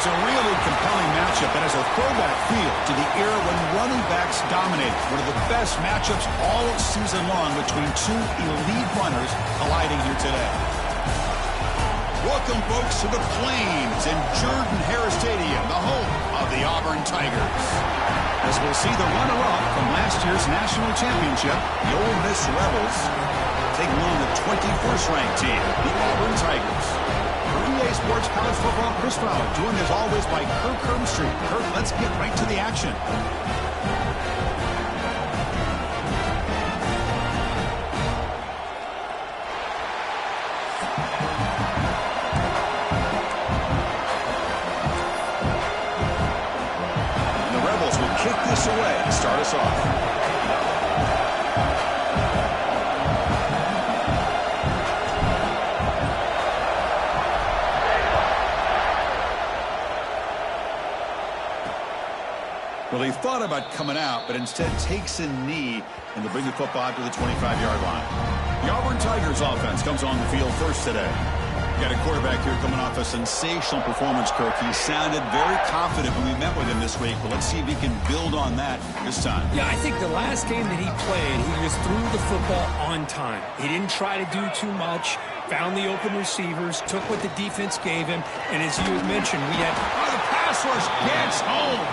It's a really compelling matchup and has a throwback feel to the era when running backs dominated. One of the best matchups all season long between two elite runners colliding here today. Welcome, folks, to the Plains in Jordan-Hare Stadium, the home of the Auburn Tigers. As we'll see the runner-up from last year's national championship, the Ole Miss Rebels, taking on the 21st ranked team, the Auburn Tigers. For EA Sports College Football, Chris Fowler, joined as always by Kirk Herbstreit. Kirk, let's get right to the action. And the Rebels will kick this away to start us off. Well, he thought about coming out, but instead takes a knee, and they'll bring the football to the 25-yard line. The Auburn Tigers offense comes on the field first today. Got a quarterback here coming off a sensational performance, Kirk. He sounded very confident when we met with him this week, but let's see if he can build on that this time. Yeah, I think the last game that he played, he just threw the football on time. He didn't try to do too much, found the open receivers, took what the defense gave him, and as you had mentioned, we had the pass rush gets home.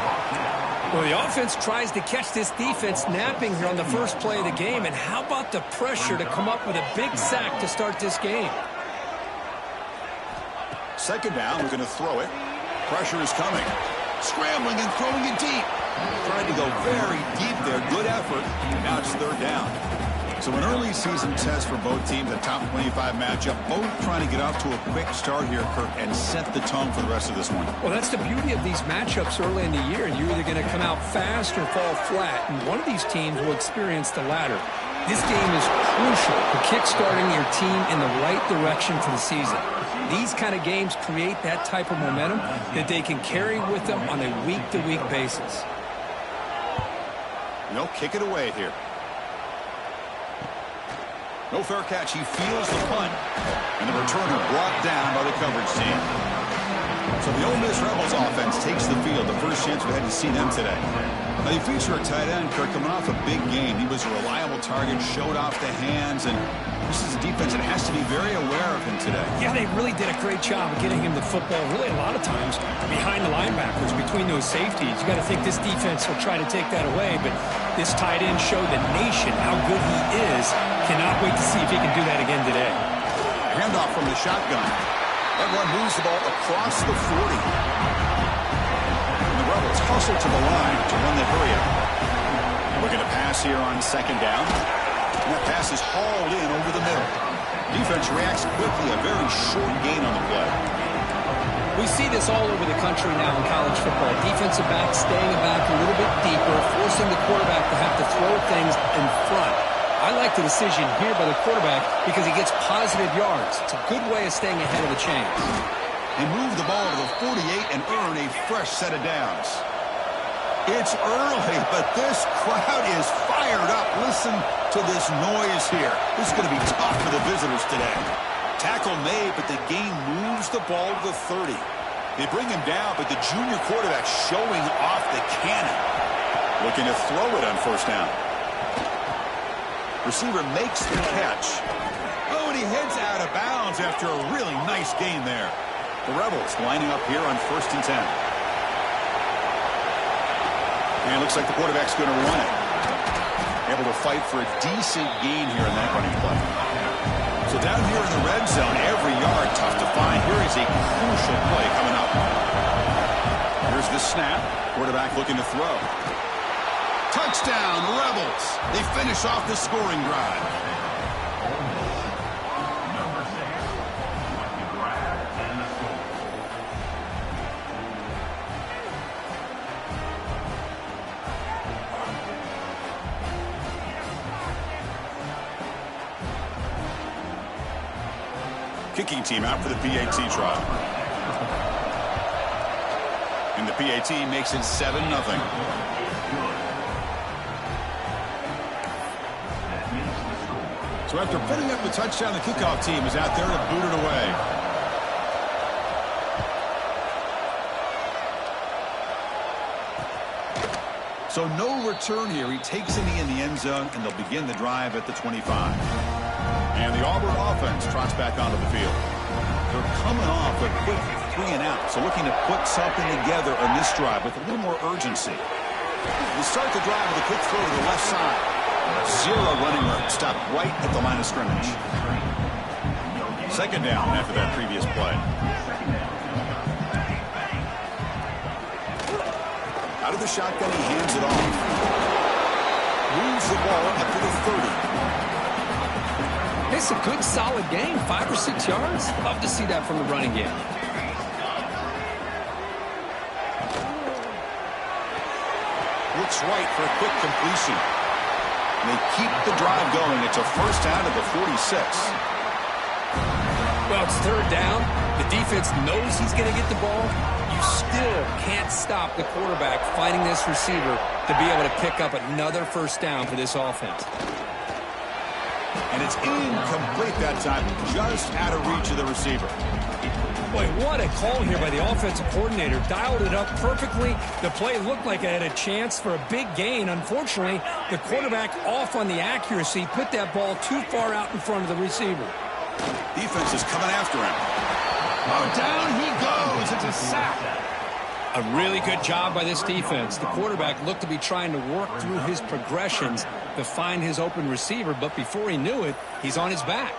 Well, the offense tries to catch this defense napping here on the first play of the game. And how about the pressure to come up with a big sack to start this game? Second down, we're going to throw it. Pressure is coming. Scrambling and throwing it deep. Tried to go very deep there. Good effort. Now it's third down. So an early season test for both teams, a top 25 matchup. Both trying to get off to a quick start here, Kirk, and set the tone for the rest of this one. Well, that's the beauty of these matchups early in the year. You're either going to come out fast or fall flat, and one of these teams will experience the latter. This game is crucial for kickstarting your team in the right direction for the season. These kind of games create that type of momentum that they can carry with them on a week-to-week basis. No, kick it away here. No fair catch. He feels the punt. And the returner brought down by the coverage team. So the Ole Miss Rebels offense takes the field. The first chance we had to see them today. Now you feature a tight end, Kirk, coming off a big game. He was a reliable target, showed off the hands, and this is a defense that has to be very aware of him today. Yeah, they really did a great job of getting him the football, really a lot of times behind the linebackers, between those safeties. You got to think this defense will try to take that away, but this tight end showed the nation how good he is. Cannot wait to see if he can do that again today. Handoff from the shotgun. That one moves the ball across the 40. And the Rebels hustle to the line to run the hurry up. Looking to pass here on second down. And that pass is hauled in over the middle. Defense reacts quickly, a very short gain on the play. We see this all over the country now in college football. Defensive backs staying back a little bit deeper, forcing the quarterback to have to throw things in front. I like the decision here by the quarterback because he gets positive yards. It's a good way of staying ahead of the chains. They move the ball to the 48 and earn a fresh set of downs. It's early, but this crowd is fired up. Listen to this noise here. This is going to be tough for the visitors today. Tackle made, but the game moves the ball to the 30. They bring him down, but the junior quarterback showing off the cannon. Looking to throw it on first down. Receiver makes the catch. Oh, and he heads out of bounds after a really nice gain there. The Rebels lining up here on 1st and 10. And it looks like the quarterback's going to run it. Able to fight for a decent gain here in that running play. So down here in the red zone, every yard tough to find. Here is a crucial play coming up. Here's the snap. Quarterback looking to throw. Touchdown, Rebels. They finish off the scoring drive. Kicking team out for the PAT trial. And the PAT makes it 7-0. So after putting up the touchdown, the kickoff team is out there to boot it away. So no return here. He takes a knee in the end zone, and they'll begin the drive at the 25. And the Auburn offense trots back onto the field. They're coming off a quick 3 and out, so looking to put something together on this drive with a little more urgency. They start the drive with a quick throw to the left side. 0 running room, stopped right at the line of scrimmage. Second down after that previous play. Out of the shotgun, he hands it off. Moves the ball up to the 30. It's a good, solid game. 5 or 6 yards. Love to see that from the running game. Looks right for a quick completion. And they keep the drive going. It's a first down at the 46. Well, it's third down. The defense knows he's going to get the ball. You still can't stop the quarterback finding this receiver to be able to pick up another first down for this offense. And it's incomplete that time, just out of reach of the receiver. Boy, what a call here by the offensive coordinator. Dialed it up perfectly. The play looked like it had a chance for a big gain. Unfortunately, the quarterback off on the accuracy, put that ball too far out in front of the receiver. Defense is coming after him. Oh, down he goes. It's a sack. A really good job by this defense. The quarterback looked to be trying to work through his progressions to find his open receiver, but before he knew it, he's on his back.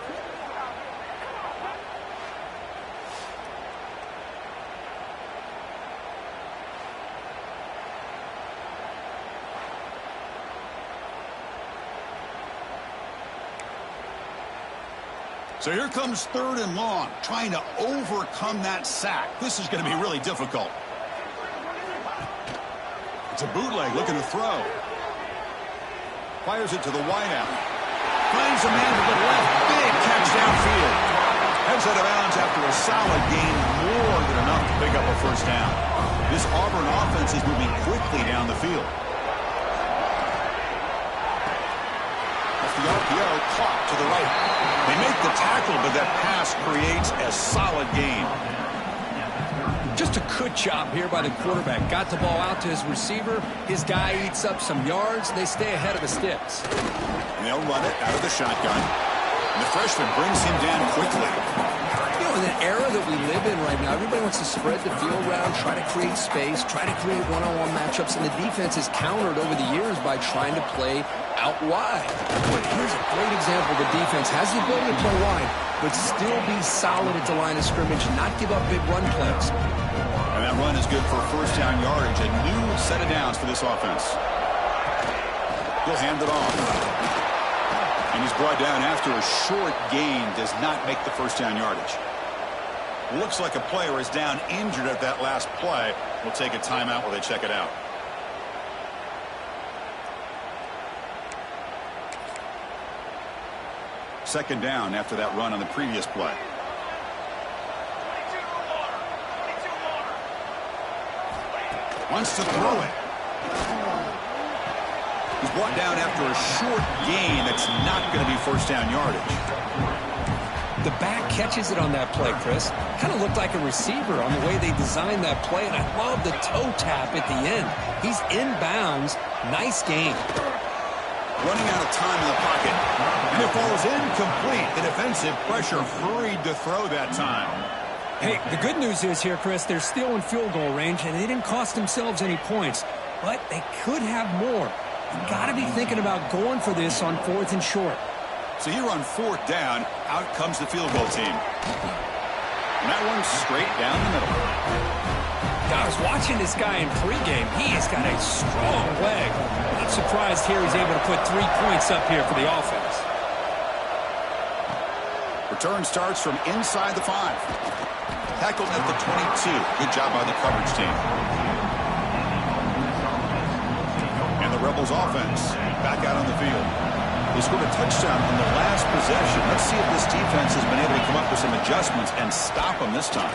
So here comes third and long, trying to overcome that sack. This is going to be really difficult. It's a bootleg looking to throw. Fires it to the wideout. Finds a man to the left. Big catch downfield. Heads out of bounds after a solid gain, more than enough to pick up a first down. This Auburn offense is moving quickly down the field. The RPO caught to the right. They make the tackle, but that pass creates a solid gain. Just a good job here by the quarterback. Got the ball out to his receiver. His guy eats up some yards. They stay ahead of the sticks. And they'll run it out of the shotgun. And the freshman brings him down quickly. You know, in the era that we live in right now, everybody wants to spread the field around, try to create space, try to create one-on-one matchups, and the defense has countered over the years by trying to play out wide. But here's a great example. The defense has the ability to play wide, but still be solid at the line of scrimmage, not give up big run plays. And that run is good for first down yardage. A new set of downs for this offense. He'll hand it off. And he's brought down after a short gain. Does not make the first down yardage. Looks like a player is down injured at that last play. We'll take a timeout while they check it out. Second down after that run on the previous play. Wants to throw it. He's brought down after a short gain. That's not going to be first down yardage. The back catches it on that play, Chris. Kind of looked like a receiver on the way they designed that play, and I love the toe tap at the end. He's inbounds. Nice game. Running out of time in the pocket. And it falls incomplete. The defensive pressure hurried to throw that time. Hey, the good news is here, Chris, they're still in field goal range, and they didn't cost themselves any points. But they could have more. You've got to be thinking about going for this on 4th and short. So here on 4th down, out comes the field goal team. And that one's straight down the middle. I was watching this guy in pregame. He has got a strong leg. Not surprised here he's able to put 3 points up here for the offense. Return starts from inside the 5. Tackled at the 22. Good job by the coverage team. And the Rebels offense back out on the field. They scored a touchdown on the last possession. Let's see if this defense has been able to come up with some adjustments and stop them this time.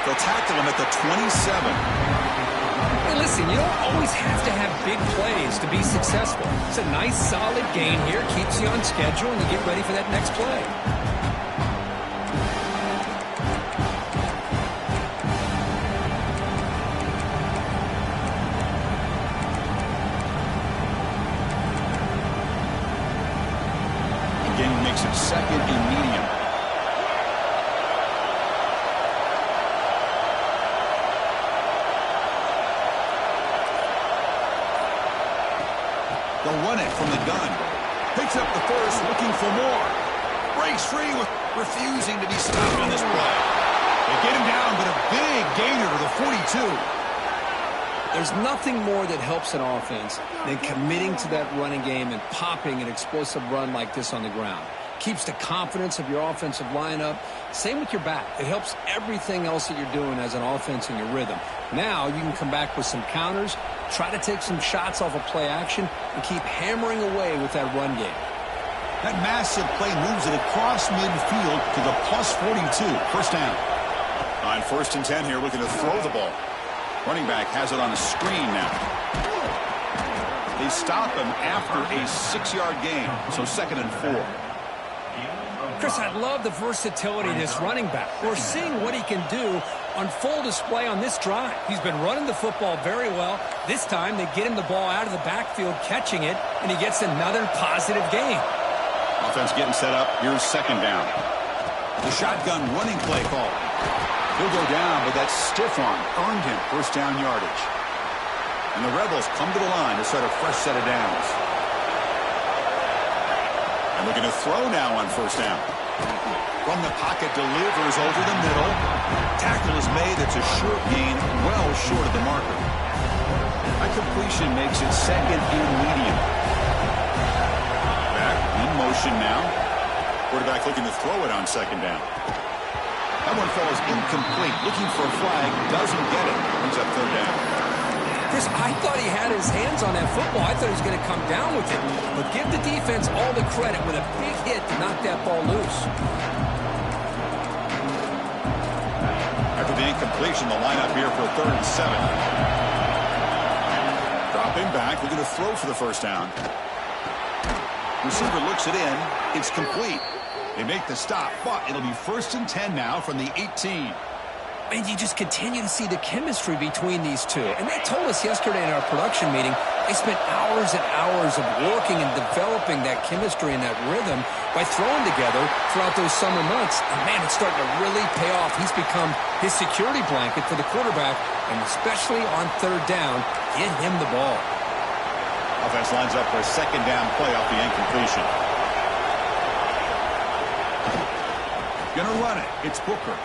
They'll tackle him at the 27. Hey, listen, you don't always have to have big plays to be successful. It's a nice, solid gain here. Keeps you on schedule, and you get ready for that next play. gain makes it second and medium. They'll run it from the gun. Picks up the first, looking for more. Breaks free with refusing to be stopped on this play. They get him down, but a big gainer to the 42. There's nothing more that helps an offense than committing to that running game and popping an explosive run like this on the ground. Keeps the confidence of your offensive lineup. Same with your back. It helps everything else that you're doing as an offense in your rhythm. Now you can come back with some counters, try to take some shots off of play action, and keep hammering away with that run game. That massive play moves it across midfield to the plus 42. First down. On 1st and 10 here, looking to throw the ball. Running back has it on a screen now. They stop him after a 6-yard gain, so 2nd and 4. Chris, I love the versatility of this running back. We're seeing what he can do on full display on this drive. He's been running the football very well. This time they get him the ball out of the backfield, catching it, and he gets another positive gain. Offense getting set up. Here's 2nd down. The shotgun running play call. He'll go down, but that stiff arm earned him 1st down yardage. And the Rebels come to the line to start a fresh set of downs. And looking to throw now on 1st down. From the pocket, delivers over the middle. Tackle is made. It's a short gain, well short of the marker. That completion makes it 2nd and medium. Back in motion now. Quarterback looking to throw it on 2nd down. That one falls incomplete. Looking for a flag. Doesn't get it. Brings up 3rd down. Chris, I thought he had his hands on that football. I thought he was going to come down with it. But give the defense all the credit with a big hit to knock that ball loose. After the incompletion, the lineup here for 3rd and 7. Dropping back. Looking to throw for the 1st down. Receiver looks it in. It's complete. They make the stop, but it'll be 1st and 10 now from the 18. And you just continue to see the chemistry between these two. And they told us yesterday in our production meeting, they spent hours and hours of working and developing that chemistry and that rhythm by throwing together throughout those summer months. And, man, it's starting to really pay off. He's become his security blanket for the quarterback, and especially on 3rd down, get him the ball. Offense lines up for a 2nd down play off the incompletion. Gonna run it. It's Booker.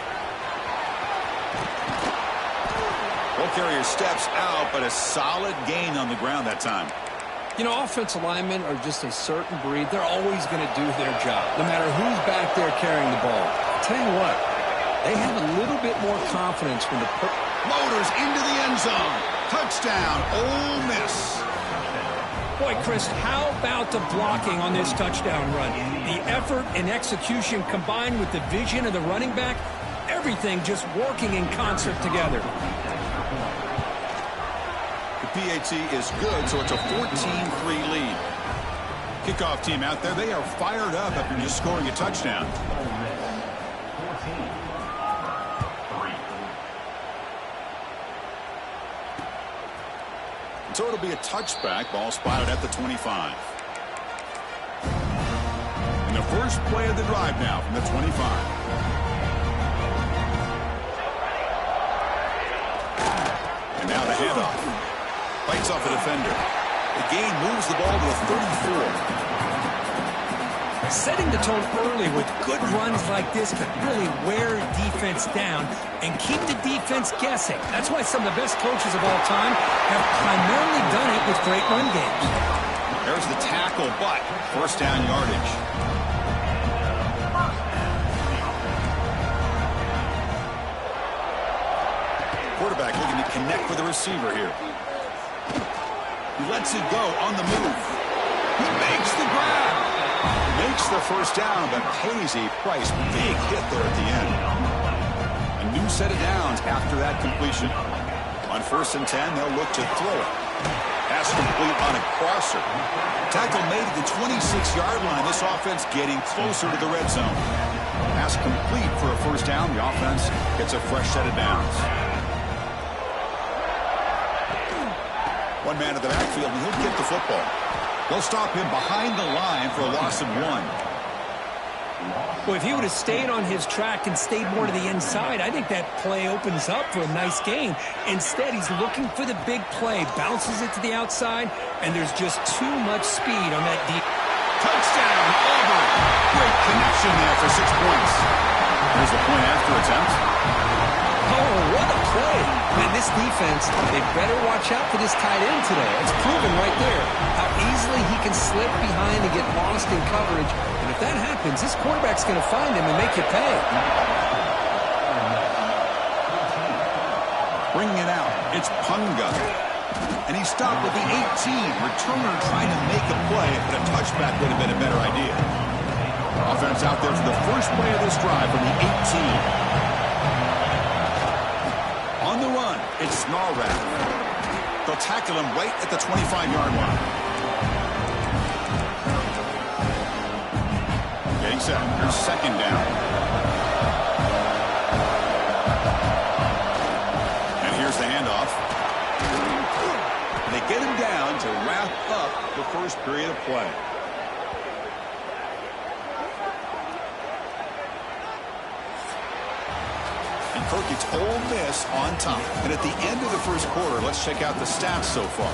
Ball carrier steps out, but a solid gain on the ground that time. You know, offensive linemen are just a certain breed. They're always going to do their job, no matter who's back there carrying the ball. I'll tell you what, they have a little bit more confidence when the Motors into the end zone. Touchdown, Ole Miss. Boy, Chris, how about the blocking on this touchdown run? The effort and execution combined with the vision of the running back, everything just working in concert together. The PAT is good, so it's a 14-3 lead. Kickoff team out there, they are fired up after just scoring a touchdown. So it'll be a touchback. Ball spotted at the 25. And the first play of the drive now from the 25. And now the handoff. Bites off a defender. The gain moves the ball to the 34. Setting the tone early with good runs like this can really wear defense down and keep the defense guessing. That's why some of the best coaches of all time have primarily done it with great run games. There's the tackle, but 1st down yardage. Quarterback looking to connect with the receiver here. He lets it go on the move. He makes the grab. Makes the 1st down, but pays a price. Big hit there at the end. A new set of downs after that completion. On 1st and 10, they'll look to throw it. Pass complete on a crosser. Tackle made at the 26-yard line. This offense getting closer to the red zone. Pass complete for a 1st down. The offense gets a fresh set of downs. One man in the backfield, and he'll get the football. They'll stop him behind the line for a loss of 1. Well, if he would have stayed on his track and stayed more to the inside, I think that play opens up for a nice gain. Instead, he's looking for the big play, bounces it to the outside, and there's just too much speed on that deep. Touchdown, Auburn. Great connection there for 6 points. There's the point after attempt. Oh, what a play. Man, this defense, they better watch out for this tight end today. It's proven right there how easily he can slip behind and get lost in coverage. And if that happens, this quarterback's going to find him and make you pay. Bringing it out, it's Punga. And he stopped with the 18. Returner trying to make a play, but a touchback would have been a better idea. Offense out there for the first play of this drive from the 18. On the run, it's Snarrath. They'll tackle him right at the 25-yard line. Getting set. Here's second down. And here's the handoff. They get him down to wrap up the first period of play. And Kirk, it's Ole Miss on top. And at the end of the first quarter, let's check out the stats so far.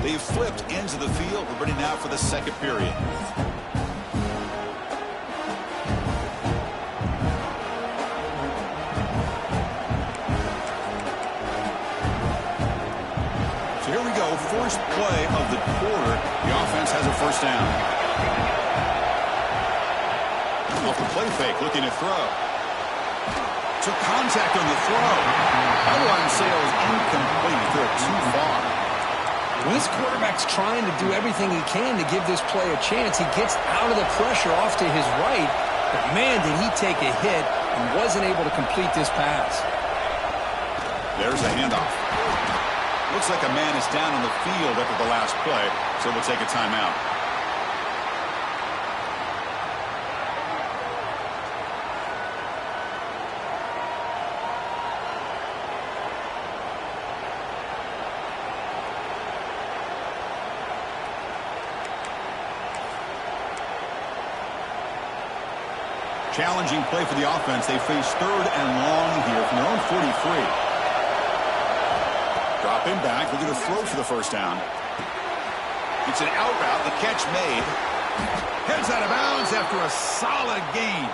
They've flipped ends of the field. We're ready now for the second period. So here we go. First play of the quarter. The offense has a first down. Off the play fake, looking to throw. Took contact on the throw. I wouldn't say it was incomplete. He threw it too far. When this quarterback's trying to do everything he can to give this play a chance, he gets out of the pressure off to his right. But, man, did he take a hit and wasn't able to complete this pass. There's a handoff. Looks like a man is down on the field after the last play, so we'll take a timeout. Challenging play for the offense. They face third and long here from their own 43. Drop him back. Looking to throw for the first down. It's an out route. The catch made. Heads out of bounds after a solid gain.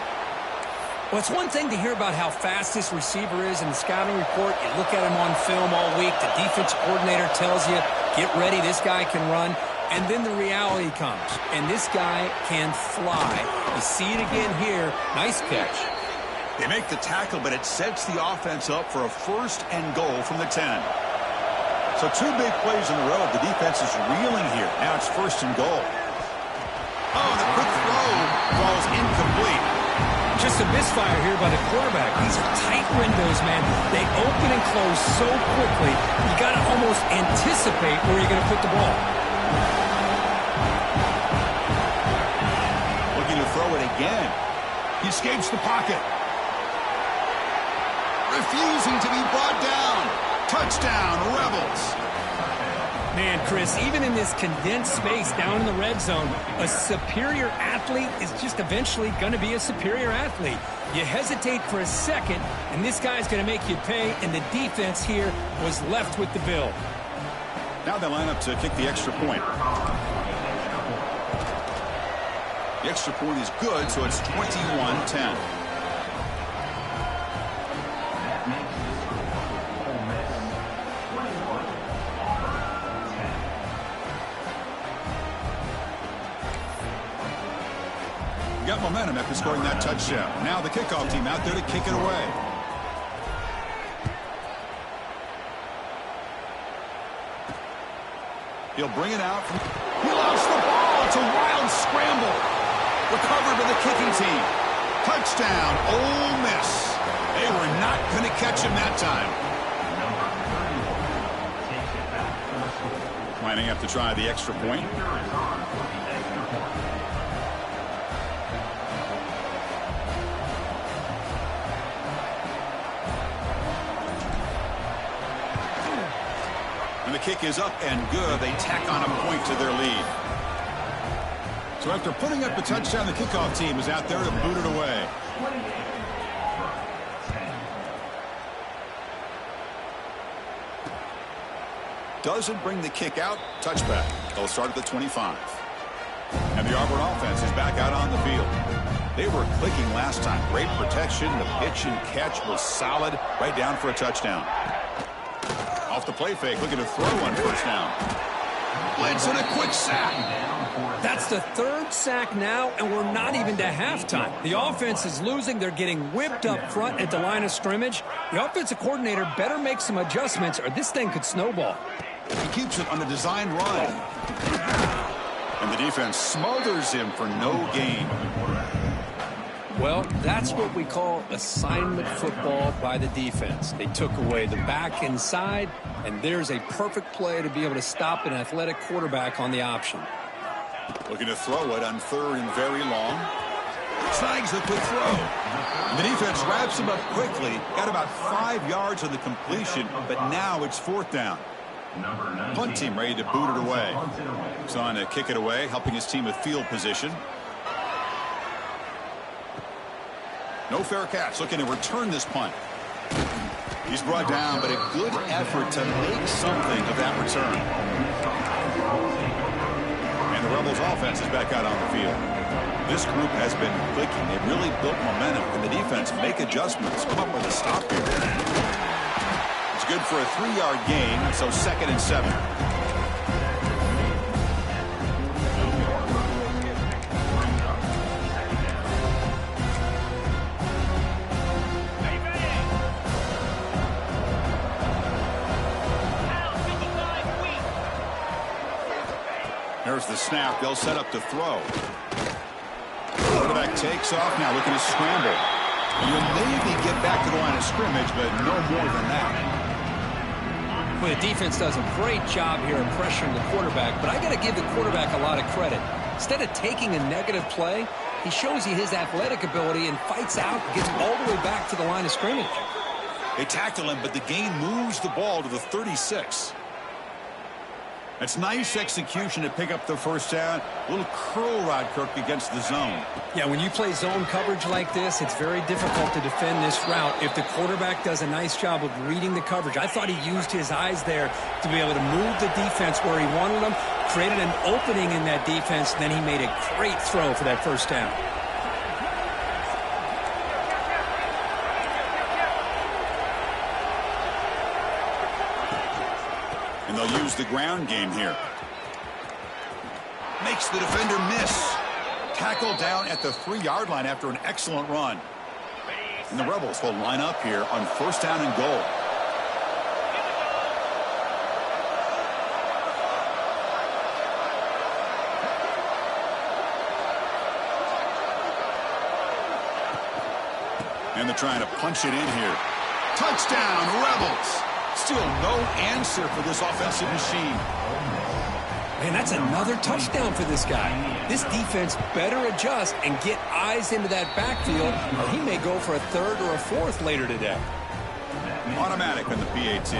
Well, it's one thing to hear about how fast this receiver is in the scouting report. You look at him on film all week. The defense coordinator tells you, get ready, this guy can run. And then the reality comes, and this guy can fly. You see it again here. Nice catch. They make the tackle, but it sets the offense up for a first and goal from the 10. So two big plays in a row. The defense is reeling here. Now it's first and goal. Oh, the quick throw falls incomplete. Just a misfire here by the quarterback. These are tight windows, man. They open and close so quickly. You got to almost anticipate where you're going to put the ball. Looking to throw it again. He escapes the pocket. Refusing to be brought down. Touchdown, Rebels. Man, Chris, even in this condensed space down in the red zone, a superior athlete is just eventually going to be a superior athlete. You hesitate for a second, and this guy's going to make you pay, and the defense here was left with the bill. Now they line up to kick the extra point. The extra point is good, so it's 21-10. Got momentum after scoring that touchdown. Now the kickoff team out there to kick it away. He'll bring it out. He lost the ball. It's a wild scramble. Recovered by the kicking team. Touchdown, Ole Miss. They were not going to catch him that time. Lining up to try the extra point. kick is up and good. They tack on a point to their lead. So after putting up a touchdown, the kickoff team is out there to boot it away. Doesn't bring the kick out. Touchback. They'll start at the 25. And the Auburn offense is back out on the field. They were clicking last time. Great protection. The pitch and catch was solid. Right down for a touchdown. Off the play fake. Looking to throw on first down. Blitz and a quick sack. That's the third sack now, and we're not even to halftime. The offense is losing. They're getting whipped up front at the line of scrimmage. The offensive coordinator better make some adjustments, or this thing could snowball. He keeps it on a designed run. And the defense smothers him for no gain. Well, that's what we call assignment football by the defense. They took away the back inside, and there's a perfect play to be able to stop an athletic quarterback on the option. Looking to throw it on third and very long. Snags the quick throw. And the defense wraps him up quickly. Got about 5 yards on the completion, but now it's fourth down. Punt team ready to boot it away. He's on to kick it away, helping his team with field position. No fair catch. Looking to return this punt. He's brought down, but a good effort to make something of that return. And the Rebels offense is back out on the field. This group has been clicking. They've really built momentum. And the defense make adjustments. Come up with a stop here. It's good for a 3-yard gain, so 2nd and 7. There's the snap. They'll set up to throw. Quarterback takes off now, looking to scramble. You'll maybe get back to the line of scrimmage, but no more than that. Well, the defense does a great job here of pressuring the quarterback, but I got to give the quarterback a lot of credit. Instead of taking a negative play, he shows you his athletic ability and fights out, gets all the way back to the line of scrimmage. They tackle him, but the gain moves the ball to the 36. That's nice execution to pick up the first down. A little curl rod, Kirk, against the zone. Yeah, when you play zone coverage like this, it's very difficult to defend this route if the quarterback does a nice job of reading the coverage. I thought he used his eyes there to be able to move the defense where he wanted them, created an opening in that defense, and then he made a great throw for that first down. And they'll use the ground game here. Makes the defender miss. Tackled down at the 3-yard line after an excellent run. And the Rebels will line up here on first down and goal. And they're trying to punch it in here. Touchdown, Rebels! Still no answer for this offensive machine. Man, that's another touchdown for this guy. This defense better adjust and get eyes into that backfield, or he may go for a third or a fourth later today. Automatic on the PAT.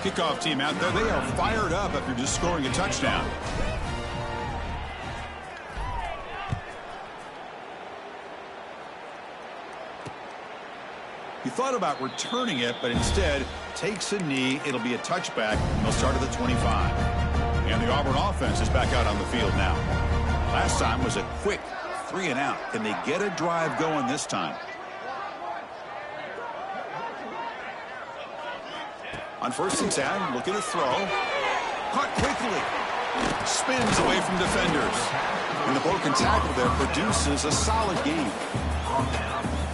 Kickoff team out there. They are fired up after just scoring a touchdown. He thought about returning it, but instead takes a knee. It'll be a touchback, and they'll start at the 25. And the Auburn offense is back out on the field now. Last time was a quick 3-and-out. Can they get a drive going this time? On first and 10, looking to throw. Caught quickly. Spins away from defenders. And the broken tackle there produces a solid gain.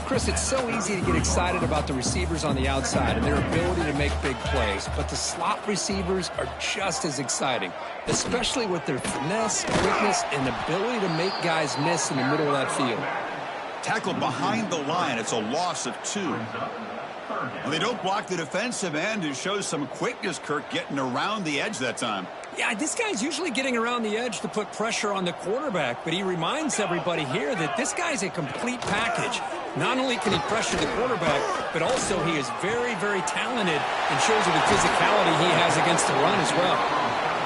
Chris, it's so easy to get excited about the receivers on the outside and their ability to make big plays, but the slot receivers are just as exciting, especially with their finesse, quickness, and ability to make guys miss in the middle of that field. Tackled behind the line. It's a loss of 2. Well, they don't block the defensive end. It shows some quickness, Kirk, getting around the edge that time. Yeah, this guy's usually getting around the edge to put pressure on the quarterback, but he reminds everybody here that this guy's a complete package. Not only can he pressure the quarterback, but also he is very, very talented and shows you the physicality he has against the run as well.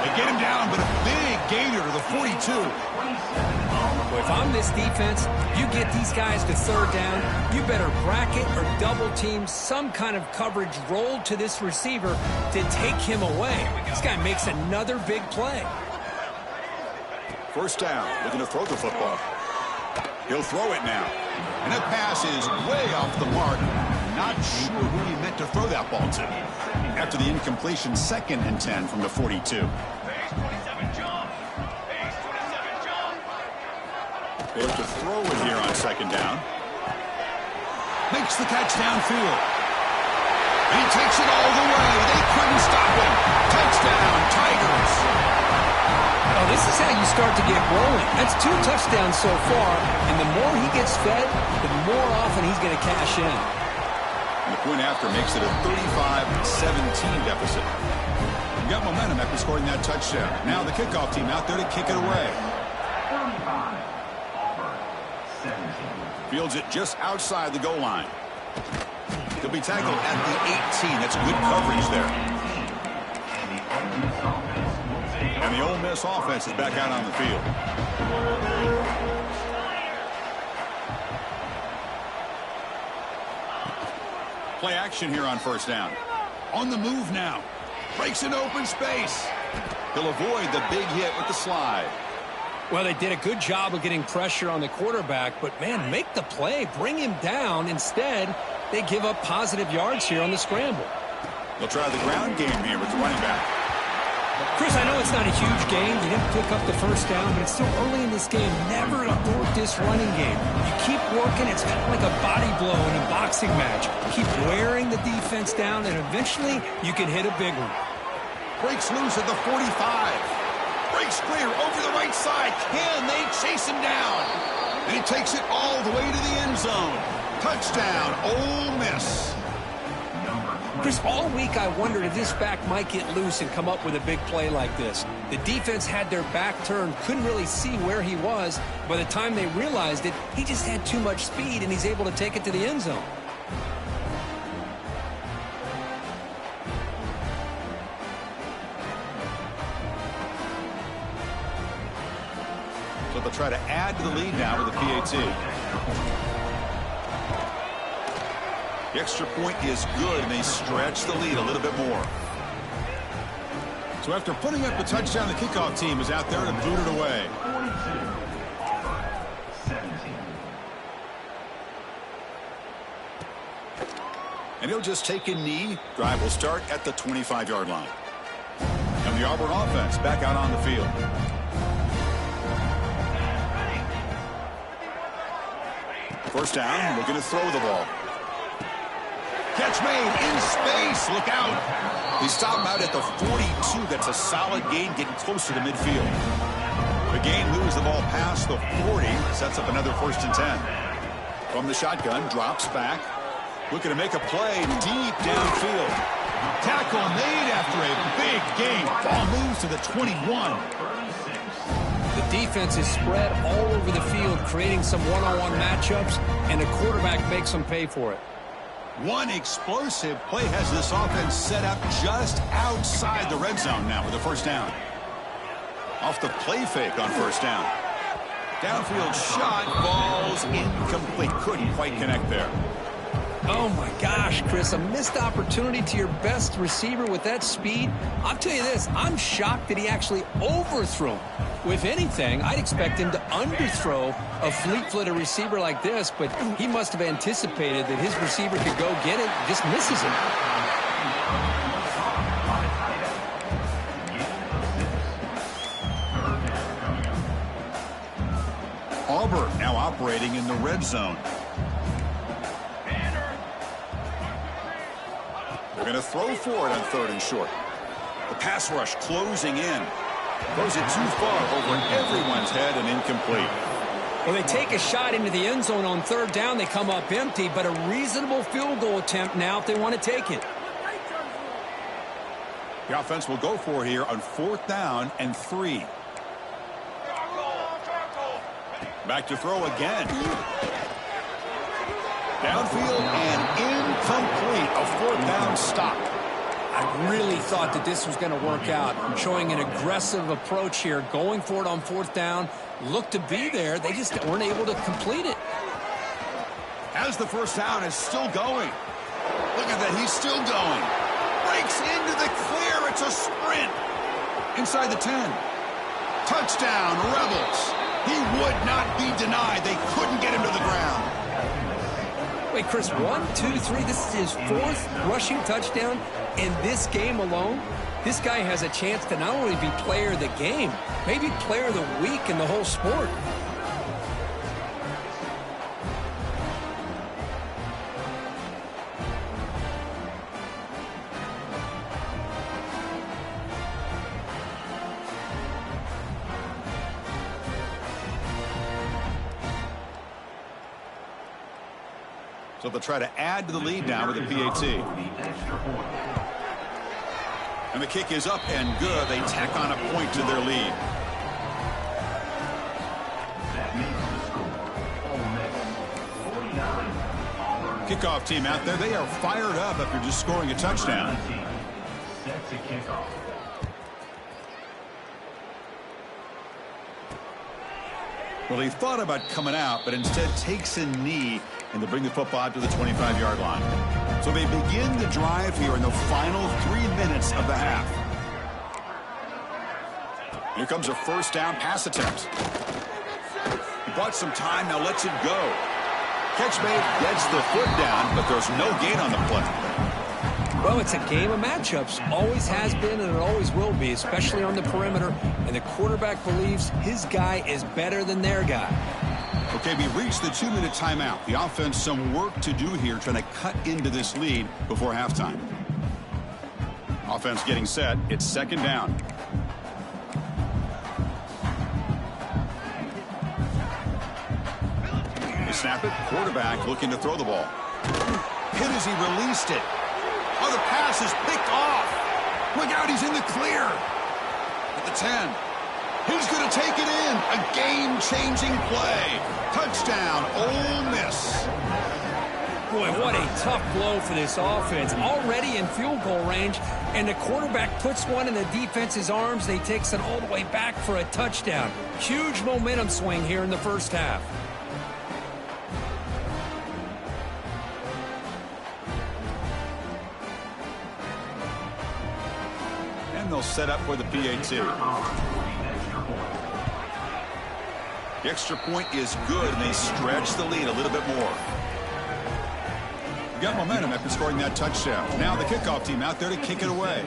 They get him down, but a big gainer to the 42. Well, if I'm this defense, you get these guys to third down, you better bracket or double team some kind of coverage roll to this receiver to take him away. This guy makes another big play. First down, looking to throw the football. He'll throw it now. And that pass is way off the mark. Not sure who he meant to throw that ball to. After the incompletion, 2nd and 10 from the 42. They look to throw it here on 2nd down. Makes the catch downfield. And he takes it all the way. They couldn't stop him. Touchdown, Tigers. Oh, this is how you start to get rolling. That's 2 touchdowns so far, and the more he gets fed, the more often he's going to cash in. And the point after makes it a 35-17 deficit. You got momentum after scoring that touchdown. Now the kickoff team out there to kick it away. Fields it just outside the goal line. He'll be tackled at the 18. That's good coverage there. And the Ole Miss offense is back out on the field. Play action here on first down. On the move now. Breaks an open space. He'll avoid the big hit with the slide. Well, they did a good job of getting pressure on the quarterback, but, man, make the play. Bring him down. Instead, they give up positive yards here on the scramble. They'll try the ground game here with the running back. Chris, I know it's not a huge game. You didn't pick up the first down, but it's still early in this game. Never abort this running game. You keep working. It's kind of like a body blow in a boxing match. Keep wearing the defense down, and eventually you can hit a big one. Breaks loose at the 45. Breaks clear over the right side. Can they chase him down? And he takes it all the way to the end zone. Touchdown, Ole Miss. Chris, all week I wondered if this back might get loose and come up with a big play like this. The defense had their back turned, couldn't really see where he was. By the time they realized it, he just had too much speed, and he's able to take it to the end zone. So they'll try to add to the lead now with the PAT. The extra point is good, and they stretch the lead a little bit more. So after putting up the touchdown, the kickoff team is out there to boot it away. And he'll just take a knee. Drive will start at the 25-yard line. And the Auburn offense back out on the field. First down, looking to throw the ball. Catch made in space. Look out. They stop him out at the 42. That's a solid gain, getting closer to midfield. The game moves the ball past the 40. Sets up another 1st and 10. From the shotgun, drops back. Looking to make a play deep downfield. Tackle made after a big gain. Ball moves to the 21. The defense is spread all over the field, creating some one-on-one matchups, and the quarterback makes them pay for it. One explosive play has this offense set up just outside the red zone now with a first down. Off the play fake on first down. Downfield shot, falls incomplete. Couldn't quite connect there. Oh, my gosh, Chris, a missed opportunity to your best receiver with that speed. I'll tell you this, I'm shocked that he actually overthrew him. If anything, I'd expect him to underthrow a fleet-footed receiver like this, but he must have anticipated that his receiver could go get it, just misses it. Auburn now operating in the red zone. They're going to throw for it on 3rd and short. The pass rush closing in. Throws it too far over everyone's head and incomplete. Well, they take a shot into the end zone on third down. They come up empty, but a reasonable field goal attempt now if they want to take it. The offense will go for here on 4th down and 3. Back to throw again. Downfield and incomplete. A 4th down stop. I really thought that this was going to work out. Showing an aggressive approach here, going for it on 4th down. Looked to be there. They just weren't able to complete it. As the 1st down is still going. Look at that. He's still going. Breaks into the clear. It's a sprint. Inside the 10. Touchdown, Rebels. He would not be denied. They couldn't get him to the ground. Wait, Chris, 1, 2, 3. This is his 4th rushing touchdown in this game alone. This guy has a chance to not only be player of the game, maybe player of the week in the whole sport. So they'll try to add to the lead now with a PAT. And the kick is up and good. They tack on a point to their lead. Kickoff team out there. They are fired up after just scoring a touchdown. Well, he thought about coming out, but instead takes a knee, and they bring the football out to the 25-yard line. So they begin the drive here in the final 3 minutes of the half. Here comes a 1st down pass attempt. He bought some time, now lets it go. Catch made, gets the foot down, but there's no gain on the play. Well, it's a game of matchups. Always has been and it always will be, especially on the perimeter. And the quarterback believes his guy is better than their guy. Okay, we reached the 2-minute timeout. The offense some work to do here, trying to cut into this lead before halftime. Offense getting set. It's 2nd down. They snap it. Quarterback looking to throw the ball. Hit as he released it. Oh, the pass is picked off. Look out, he's in the clear. At the 10. He's going to take it in. A game-changing play. Touchdown, Ole Miss. Boy, what a tough blow for this offense. Already in field goal range, and the quarterback puts one in the defense's arms. They takes it all the way back for a touchdown. Huge momentum swing here in the 1st half. They'll set up for the PAT. The extra point is good, and they stretch the lead a little bit more. Got momentum after scoring that touchdown. Now the kickoff team out there to kick it away.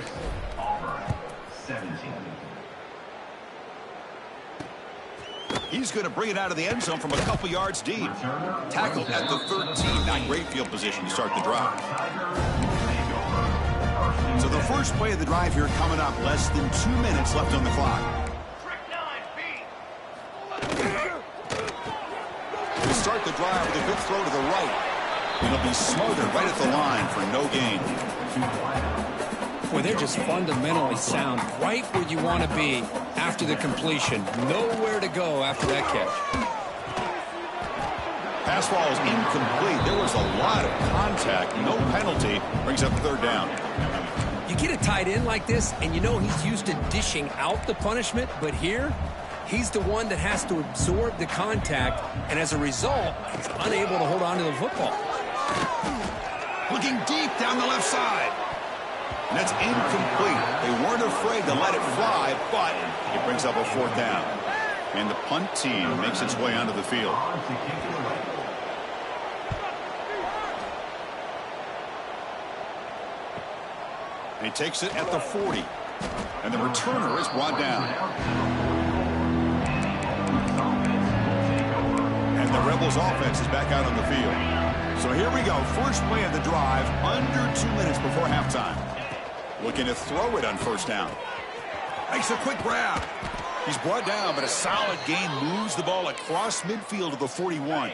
He's going to bring it out of the end zone from a couple yards deep. Tackled at the 13. Not great field position to start the drive. So the first play of the drive here coming up. Less than 2 minutes left on the clock. To start the drive with a good throw to the right. It'll be smothered right at the line for no gain. Boy, they're just fundamentally sound. Right where you want to be after the completion. Nowhere to go after that catch. Pass ball is incomplete. There was a lot of contact. No penalty. Brings up 3rd down. You get a tight end like this, and you know he's used to dishing out the punishment, but here, he's the one that has to absorb the contact, and as a result, he's unable to hold on to the football. Looking deep down the left side. And that's incomplete. They weren't afraid to let it fly, but it brings up a 4th down. And the punt team makes its way onto the field. And he takes it at the 40. And the returner is brought down. And the Rebels offense is back out on the field. So here we go. First play of the drive, under 2 minutes before halftime. Looking to throw it on 1st down. Makes a quick grab. He's brought down, but a solid gain moves the ball across midfield to the 41.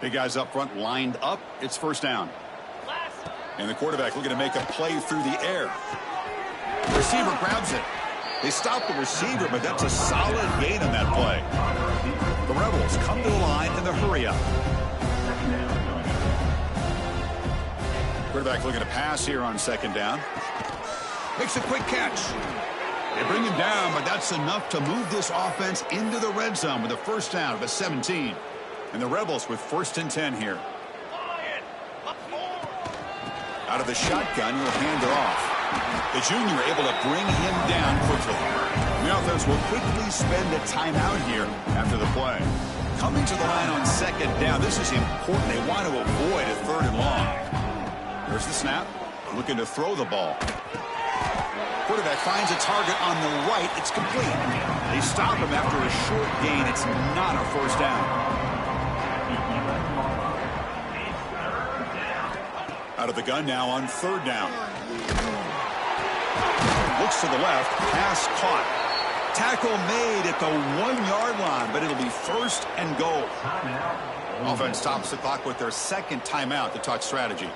Big guys up front lined up. It's first down. And the quarterback looking to make a play through the air. The receiver grabs it. They stop the receiver, but that's a solid gain on that play. The Rebels come to the line in the hurry up. Quarterback looking to pass here on second down. Makes a quick catch. They bring him down, but that's enough to move this offense into the red zone with a first down of the 17. And the Rebels with first and 10 here. Out of the shotgun, he'll hand it off. The junior able to bring him down quickly. The offense will quickly spend a timeout here after the play. Coming to the line on second down, this is important. They want to avoid a third and long. There's the snap. Looking to throw the ball. Quarterback finds a target on the right. It's complete. They stop him after a short gain. It's not a first down. Out of the gun now on third down. Looks to the left. Pass caught. Tackle made at the 1-yard line, but it'll be first and goal. Offense stops the clock with their second timeout to talk strategy.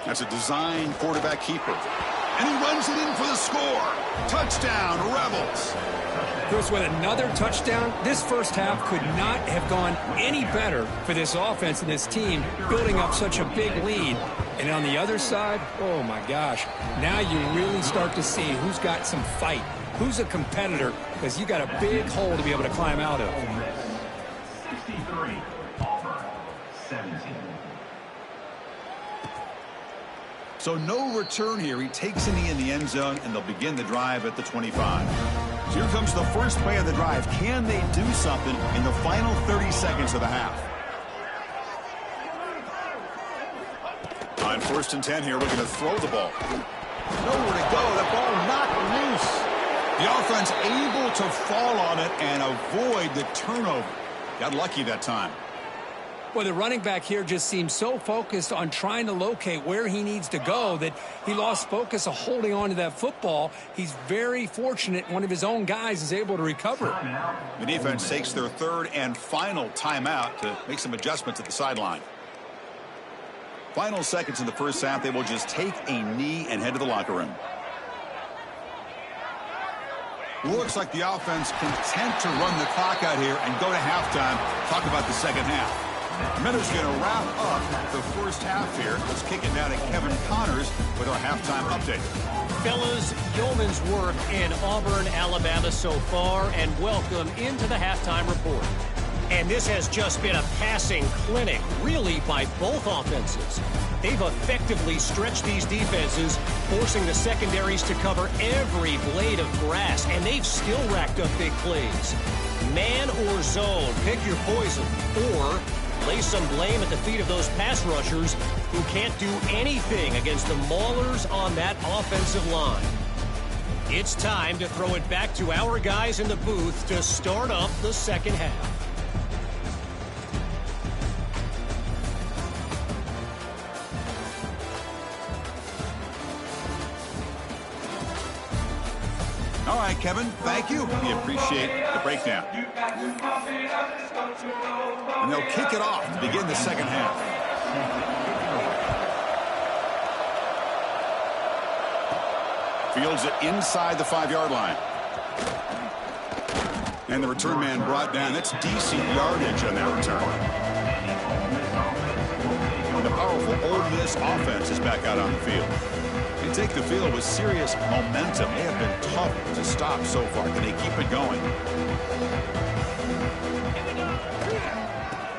That's a design quarterback keeper. And he runs it in for the score. Touchdown, Rebels. Chris, with another touchdown, this first half could not have gone any better for this offense and this team, building up such a big lead. And on the other side, oh my gosh, now you really start to see who's got some fight, who's a competitor, because you got a big hole to be able to climb out of. 63, Auburn, 17. So no return here. He takes a knee in the end zone, and they'll begin the drive at the 25. So here comes the first play of the drive. Can they do something in the final 30 seconds of the half? On first and 10 here, looking to throw the ball. Nowhere to go. That ball knocked loose. The offense able to fall on it and avoid the turnover. Got lucky that time. Well, the running back here just seems so focused on trying to locate where he needs to go that he lost focus of holding on to that football. He's very fortunate one of his own guys is able to recover it. The defense takes their third and final timeout to make some adjustments at the sideline. Final seconds in the first half, they will just take a knee and head to the locker room. Looks like the offense content to run the clock out here and go to halftime. Talk about the second half. Miller's going to wrap up the first half here. Let's kick it down to Kevin Connors with our halftime update. Fellas, yeoman's work in Auburn, Alabama so far, and welcome into the halftime report. And this has just been a passing clinic, really, by both offenses. They've effectively stretched these defenses, forcing the secondaries to cover every blade of grass, and they've still racked up big plays. Man or zone, pick your poison, or lay some blame at the feet of those pass rushers who can't do anything against the maulers on that offensive line. It's time to throw it back to our guys in the booth to start up the second half. All right, Kevin, thank you. We appreciate the breakdown. And they'll kick it off to begin the second half. Fields it inside the 5-yard line. And the return man brought down. That's decent yardage on that return. And the powerful Ole Miss offense is back out on the field. They take the field with serious momentum. They have been tough to stop so far. Can they keep it going?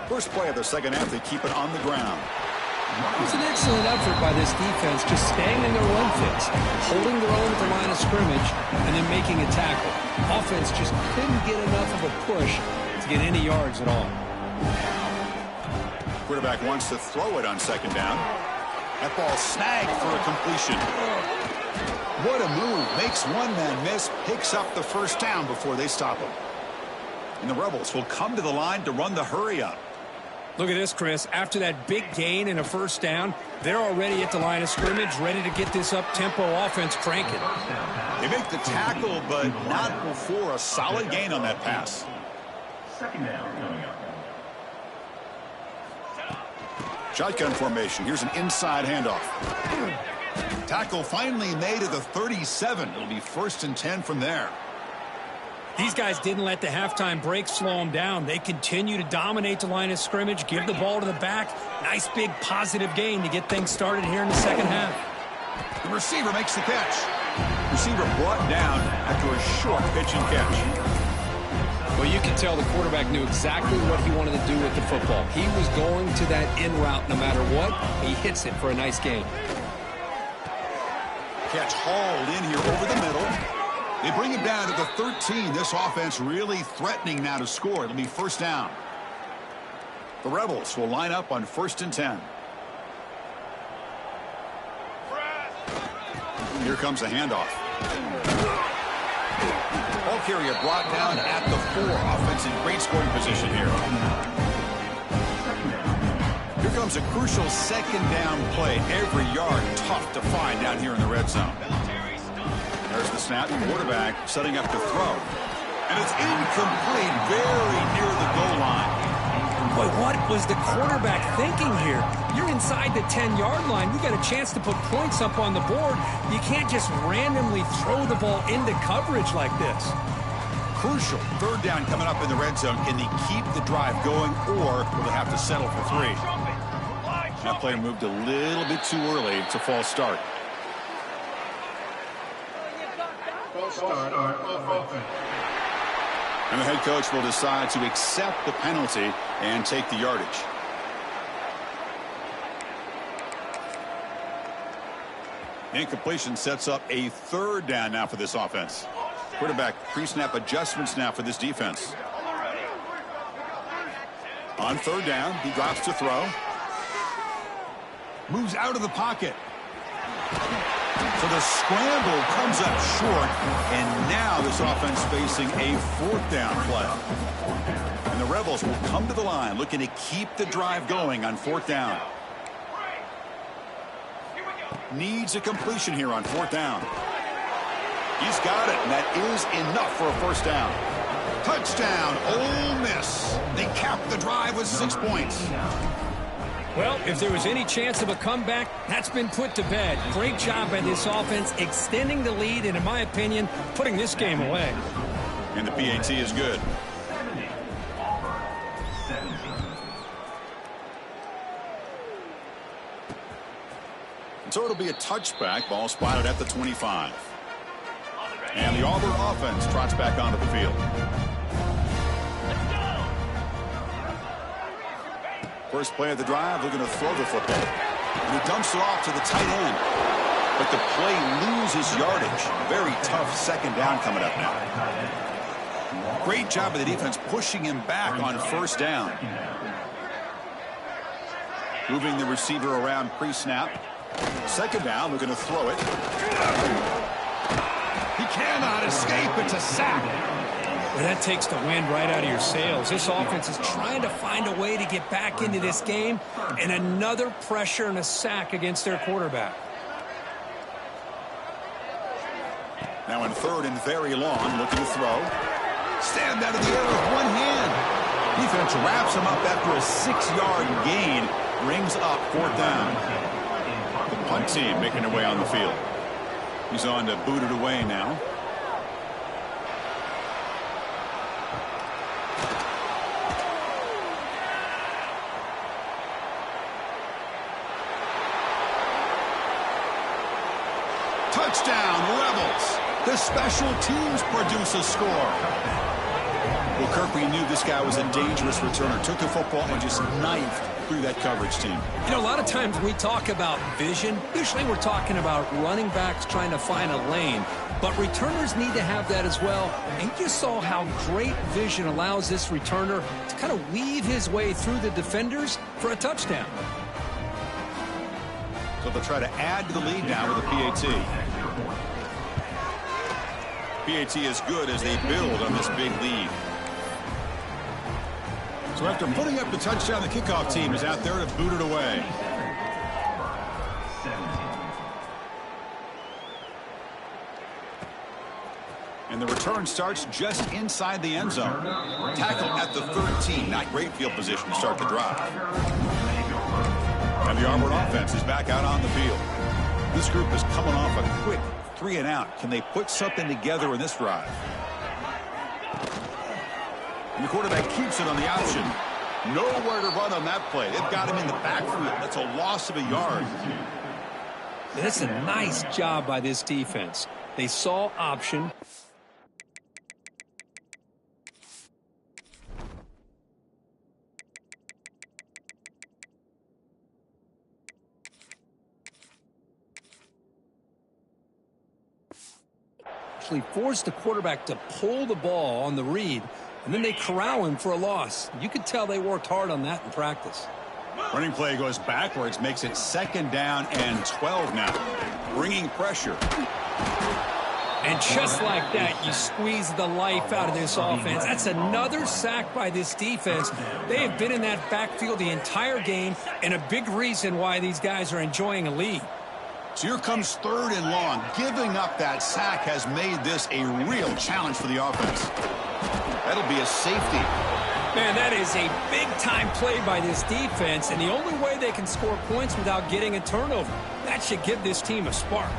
First play of the second half, they keep it on the ground. It was an excellent effort by this defense, just staying in their run fits, holding their own at the line of scrimmage, and then making a tackle. Offense just couldn't get enough of a push to get any yards at all. Quarterback wants to throw it on second down. That ball snagged for a completion. What a move. Makes one man miss, picks up the first down before they stop him. And the Rebels will come to the line to run the hurry up. Look at this, Chris. After that big gain and a first down, they're already at the line of scrimmage, ready to get this up-tempo offense cranking. They make the tackle, but not before a solid gain on that pass. Second down coming up. Shotgun formation. Here's an inside handoff. Tackle finally made at the 37. It'll be 1st and 10 from there. These guys didn't let the halftime break slow them down. They continue to dominate the line of scrimmage, give the ball to the back. Nice big positive gain to get things started here in the second half. The receiver makes the catch. Receiver brought down after a short pitch and catch. Well, you can tell the quarterback knew exactly what he wanted to do with the football. He was going to that in route no matter what. He hits it for a nice gain. Catch hauled in here over the middle. They bring him down to the 13. This offense really threatening now to score. It'll be 1st down. The Rebels will line up on 1st and 10. Here comes a handoff. Ball carrier brought down at the 4. Offense in great scoring position here. Here comes a crucial 2nd down play. Every yard tough to find down here in the red zone. There's the snap. Quarterback setting up to throw. And it's incomplete, very near the goal line. Boy, what was the quarterback thinking here? You're inside the 10-yard line. You got a chance to put points up on the board. You can't just randomly throw the ball into coverage like this. Crucial 3rd down coming up in the red zone. Can they keep the drive going, or will they have to settle for 3? That play moved a little bit too early. It's a false start. And the head coach will decide to accept the penalty and take the yardage. Incompletion sets up a 3rd down now for this offense. Quarterback pre-snap adjustments now for this defense. On 3rd down, he drops to throw. Moves out of the pocket. So the scramble comes up short, and now this offense facing a 4th down play. And the Rebels will come to the line looking to keep the drive going on 4th down. Needs a completion here on 4th down. He's got it, and that is enough for a 1st down. Touchdown, Ole Miss. They cap the drive with 6 points. Well, if there was any chance of a comeback, that's been put to bed. Great job by this offense extending the lead and, in my opinion, putting this game away. And the PAT is good. And so it'll be a touchback. Ball spotted at the 25. And the Auburn offense trots back onto the field. First play of the drive, looking to throw the football. And he dumps it off to the tight end. But the play loses yardage. Very tough 2nd down coming up now. Great job of the defense pushing him back on 1st down. Moving the receiver around pre-snap. 2nd down, looking to throw it. He cannot escape. It's a sack. Well, that takes the wind right out of your sails. This offense is trying to find a way to get back into this game, and another pressure and a sack against their quarterback. Now in 3rd and very long, looking to throw. Stand out of the air with one hand. Defense wraps him up after a 6-yard gain. Brings up 4th down. The punt team making their way on the field. He's on to boot it away now. Touchdown, Rebels. The special teams produce a score. Well, Kirk, we knew this guy was a dangerous returner. Took the football and just knifed through that coverage team. You know, a lot of times we talk about vision. Usually we're talking about running backs trying to find a lane. But returners need to have that as well. And you saw how great vision allows this returner to kind of weave his way through the defenders for a touchdown. So they'll try to add to the lead now with a PAT. PAT is good as they build on this big lead. So after putting up the touchdown, the kickoff team is out there to boot it away. And the return starts just inside the end zone. Tackle at the 13. Not great field position to start the drive. And the Auburn offense is back out on the field. This group is coming off a quick 3 and out. Can they put something together in this drive? And the quarterback keeps it on the option. Nowhere to run on that play. They've got him in the backfield. That's a loss of a yard. That's a nice job by this defense. They saw option. Actually forced the quarterback to pull the ball on the read, and then they corral him for a loss. You could tell they worked hard on that in practice. Running play goes backwards, makes it 2nd down and 12 now. Bringing pressure. And just like that, you squeeze the life out of this offense. That's another sack by this defense. They have been in that backfield the entire game, and a big reason why these guys are enjoying a lead. So here comes 3rd and long. Giving up that sack has made this a real challenge for the offense. That'll be a safety. Man, that is a big-time play by this defense, and the only way they can score points without getting a turnover. That should give this team a spark.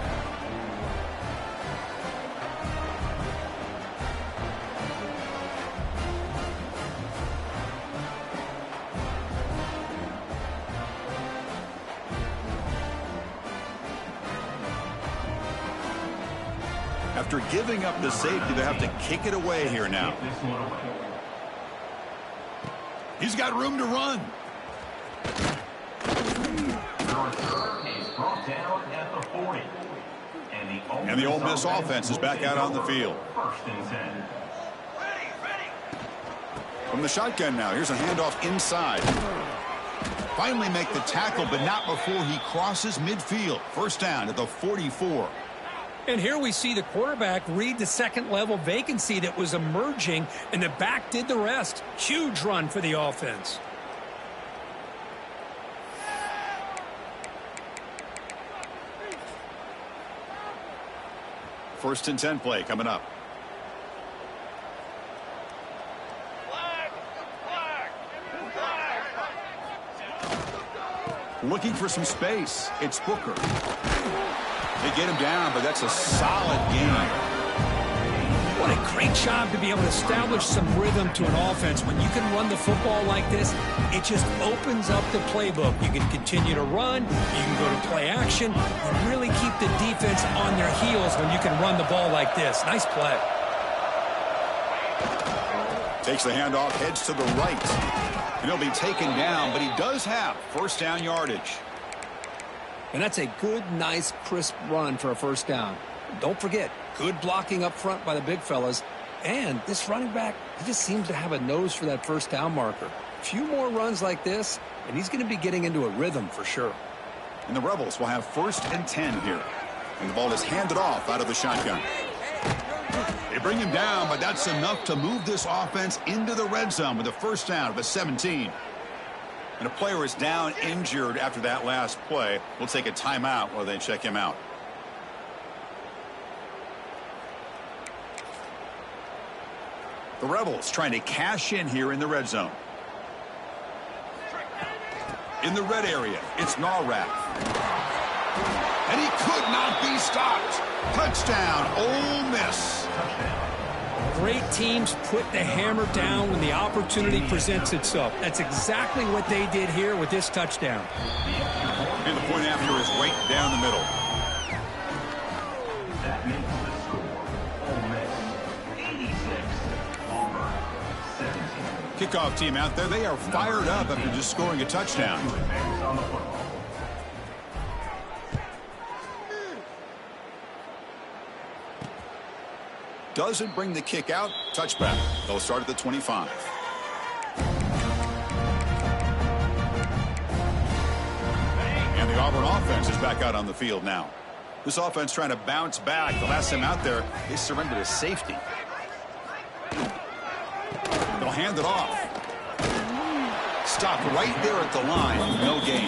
After giving up the safety, they have to kick it away here now. He's got room to run. And the Ole Miss offense is back out on the field. From the shotgun now, here's a handoff inside. Finally make the tackle, but not before he crosses midfield. 1st down at the 44. And here we see the quarterback read the 2nd-level vacancy that was emerging, and the back did the rest. Huge run for the offense. First and 10 play coming up. Looking for some space. It's Booker. They get him down, but that's a solid game. What a great job to be able to establish some rhythm to an offense. When you can run the football like this, it just opens up the playbook. You can continue to run, you can go to play action, and really keep the defense on their heels when you can run the ball like this. Nice play. Takes the handoff, heads to the right. And he'll be taken down, but he does have 1st down yardage. And that's a good, nice, crisp run for a 1st down. Don't forget, good blocking up front by the big fellas. And this running back, he just seems to have a nose for that 1st down marker. A few more runs like this, and he's going to be getting into a rhythm for sure. And the Rebels will have 1st and 10 here. And the ball is handed off out of the shotgun. They bring him down, but that's enough to move this offense into the red zone with a 1st down at the 17. And a player is down injured after that last play. We'll take a timeout while they check him out. The Rebels trying to cash in here in the red zone. In the red area, it's Narrath. And he could not be stopped. Touchdown, Ole Miss. Great teams put the hammer down when the opportunity presents itself. That's exactly what they did here with this touchdown. And the point after is right down the middle. That makes the score. Ole Miss 86, Auburn 17. Kickoff team out there, they are fired up after just scoring a touchdown. On the football. Doesn't bring the kick out. Touchback. They'll start at the 25. And the Auburn offense is back out on the field now. This offense trying to bounce back. The last time out there, they surrendered a safety. They'll hand it off. stopped right there at the line. No gain.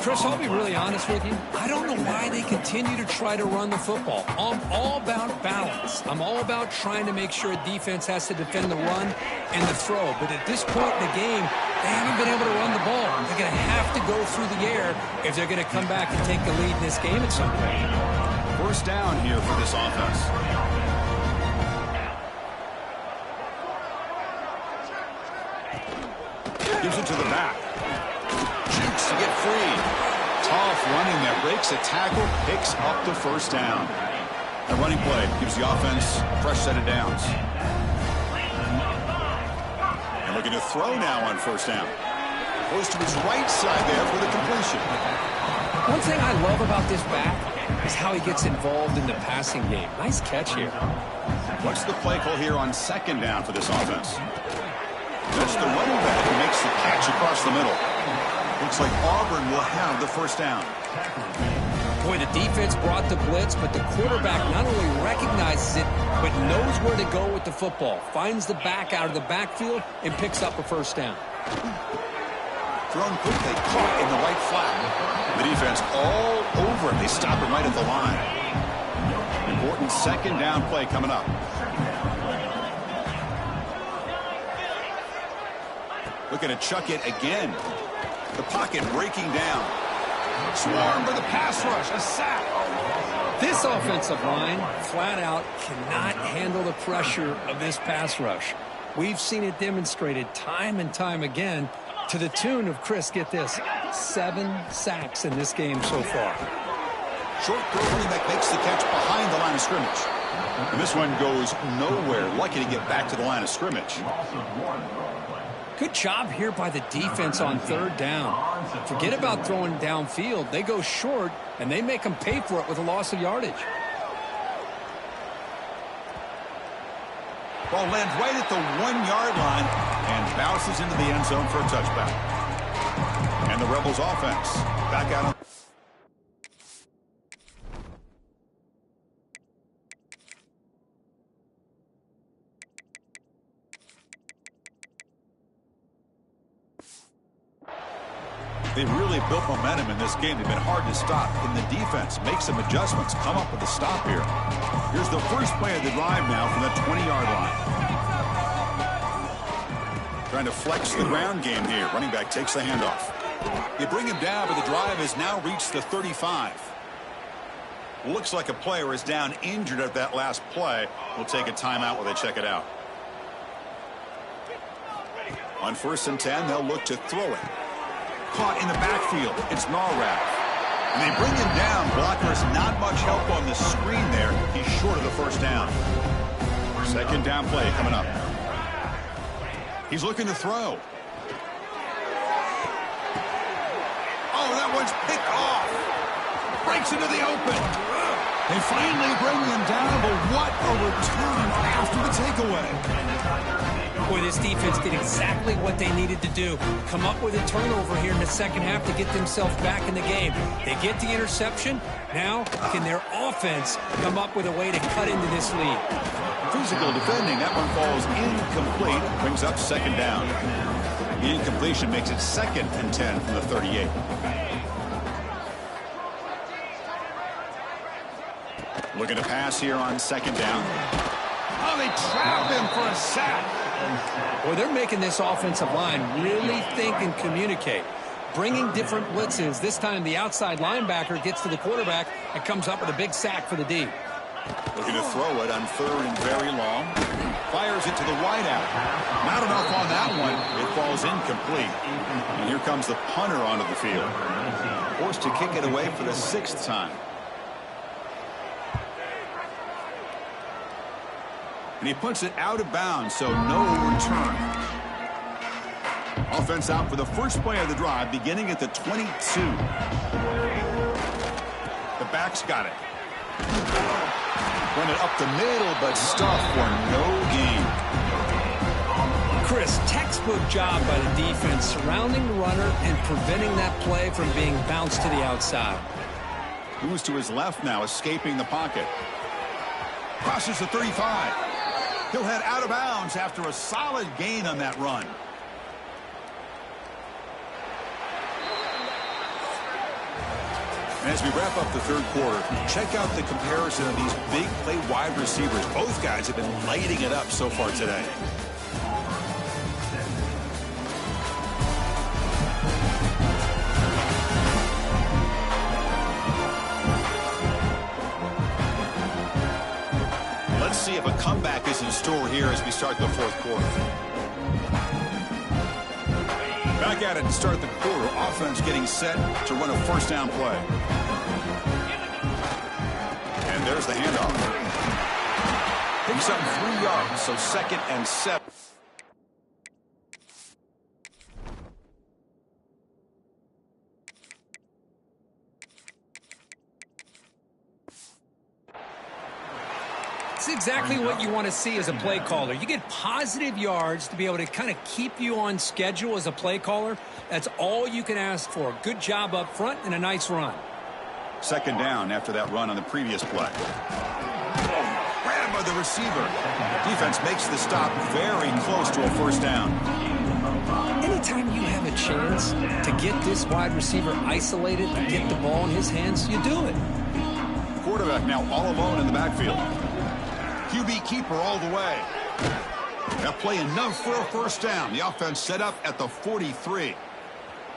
Chris, I'll be really honest with you. I don't know why they continue to try to run the football. I'm all about balance. I'm all about trying to make sure a defense has to defend the run and the throw. But at this point in the game, they haven't been able to run the ball. They're going to have to go through the air if they're going to come back and take the lead in this game at some point. First down here for this offense. Gives it to the back. Jukes to get free. Tough running there. Breaks a tackle. Picks up the first down. A running play gives the offense a fresh set of downs. And looking to throw now on first down. Goes to his right side there for the completion. One thing I love about this back is how he gets involved in the passing game. Nice catch here. What's the play call here on second down for this offense? That's the running back who makes the catch across the middle. Looks like Auburn will have the first down. Boy, the defense brought the blitz, but the quarterback not only recognizes it, but knows where to go with the football. Finds the back out of the backfield and picks up a first down. Thrown quickly, caught in the right flat. The defense all over it. They stop him right at the line. Important second down play coming up. Looking to chuck it again. The pocket breaking down. Swarm for the pass rush. A sack. This offensive line, flat out, cannot handle the pressure of this pass rush. We've seen it demonstrated time and time again to the tune of, Chris, get this, 7 sacks in this game so far. Short throw running back makes the catch behind the line of scrimmage. And this one goes nowhere. Lucky to get back to the line of scrimmage. Good job here by the defense on third down. Forget about throwing downfield. They go short, and they make them pay for it with a loss of yardage. Ball lands right at the 1-yard line and bounces into the end zone for a touchback. And the Rebels offense back out on. They've really built momentum in this game. They've been hard to stop. Can the defense make some adjustments, come up with a stop here? Here's the first play of the drive now from the 20-yard line. Trying to flex the ground game here. Running back takes the handoff. They bring him down, but the drive has now reached the 35. Looks like a player is down injured at that last play. We'll take a timeout while they check it out. On 1st and 10, they'll look to throw it. Caught in the backfield. It's Narrab. And they bring him down. Blockers not much help on the screen there. He's short of the first down. Second down play coming up. He's looking to throw. Oh, that one's picked off. Breaks into the open. They finally bring him down, but what a return after the takeaway. Boy, this defense did exactly what they needed to do. Come up with a turnover here in the second half to get themselves back in the game. They get the interception. Now, can their offense come up with a way to cut into this lead? Physical defending. That one falls incomplete. Brings up second down. The incompletion makes it 2nd and 10 from the 38. Looking to pass here on second down. Oh, they trap him for a sack. Boy, they're making this offensive line really think and communicate. Bringing different blitzes. This time the outside linebacker gets to the quarterback and comes up with a big sack for the D. Looking to throw it on 3rd and very long. Fires it to the wideout. Not enough on that one. It falls incomplete. And here comes the punter onto the field. Forced to kick it away for the 6th time. And he puts it out of bounds, so no return. Offense out for the first play of the drive, beginning at the 22. The back's got it. Run it up the middle, but stuffed for no gain. Chris, textbook job by the defense, surrounding the runner and preventing that play from being bounced to the outside. Moves to his left now, escaping the pocket. Crosses the 35. He'll head out of bounds after a solid gain on that run. And as we wrap up the third quarter, check out the comparison of these big play wide receivers. Both guys have been lighting it up so far today. Let's see if a comeback is in store here as we start the fourth quarter. Back at it to start the quarter. Offense getting set to run a first down play. And there's the handoff. Picks up 3 yards, so 2nd and 7. It's exactly what you want to see as a play caller. You get positive yards to be able to kind of keep you on schedule as a play caller. That's all you can ask for. Good job up front and a nice run. 2nd down after that run on the previous play. Grabbed by the receiver. Defense makes the stop very close to a first down. Anytime you have a chance to get this wide receiver isolated and get the ball in his hands, you do it. Quarterback now all alone in the backfield. QB keeper all the way. That play enough for a first down. The offense set up at the 43.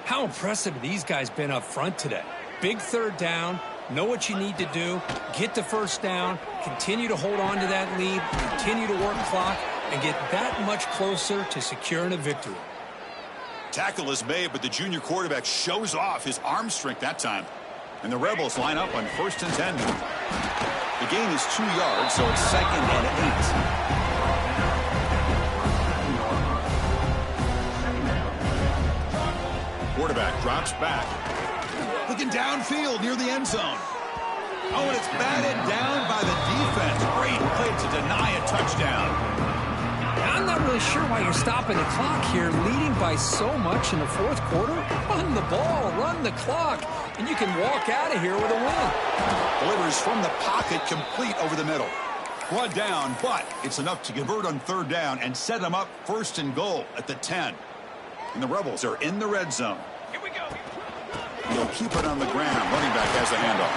How impressive have these guys been up front today? Big 3rd down. Know what you need to do. Get the first down. Continue to hold on to that lead. Continue to work clock and get that much closer to securing a victory. Tackle is made, but the junior quarterback shows off his arm strength that time. And the Rebels line up on 1st and 10. The gain is 2 yards, so it's 2nd and 8. Quarterback drops back. Looking downfield near the end zone. Oh, and it's batted down by the defense. Great play to deny a touchdown. I'm not really sure why you're stopping the clock here, leading by so much in the 4th quarter. Run the ball, run the clock, and you can walk out of here with a win. Delivers from the pocket, complete over the middle. Brought down, but it's enough to convert on 3rd down and set them up 1st and goal at the 10. And the Rebels are in the red zone. Here we go. They'll keep it on the ground. Running back has the handoff.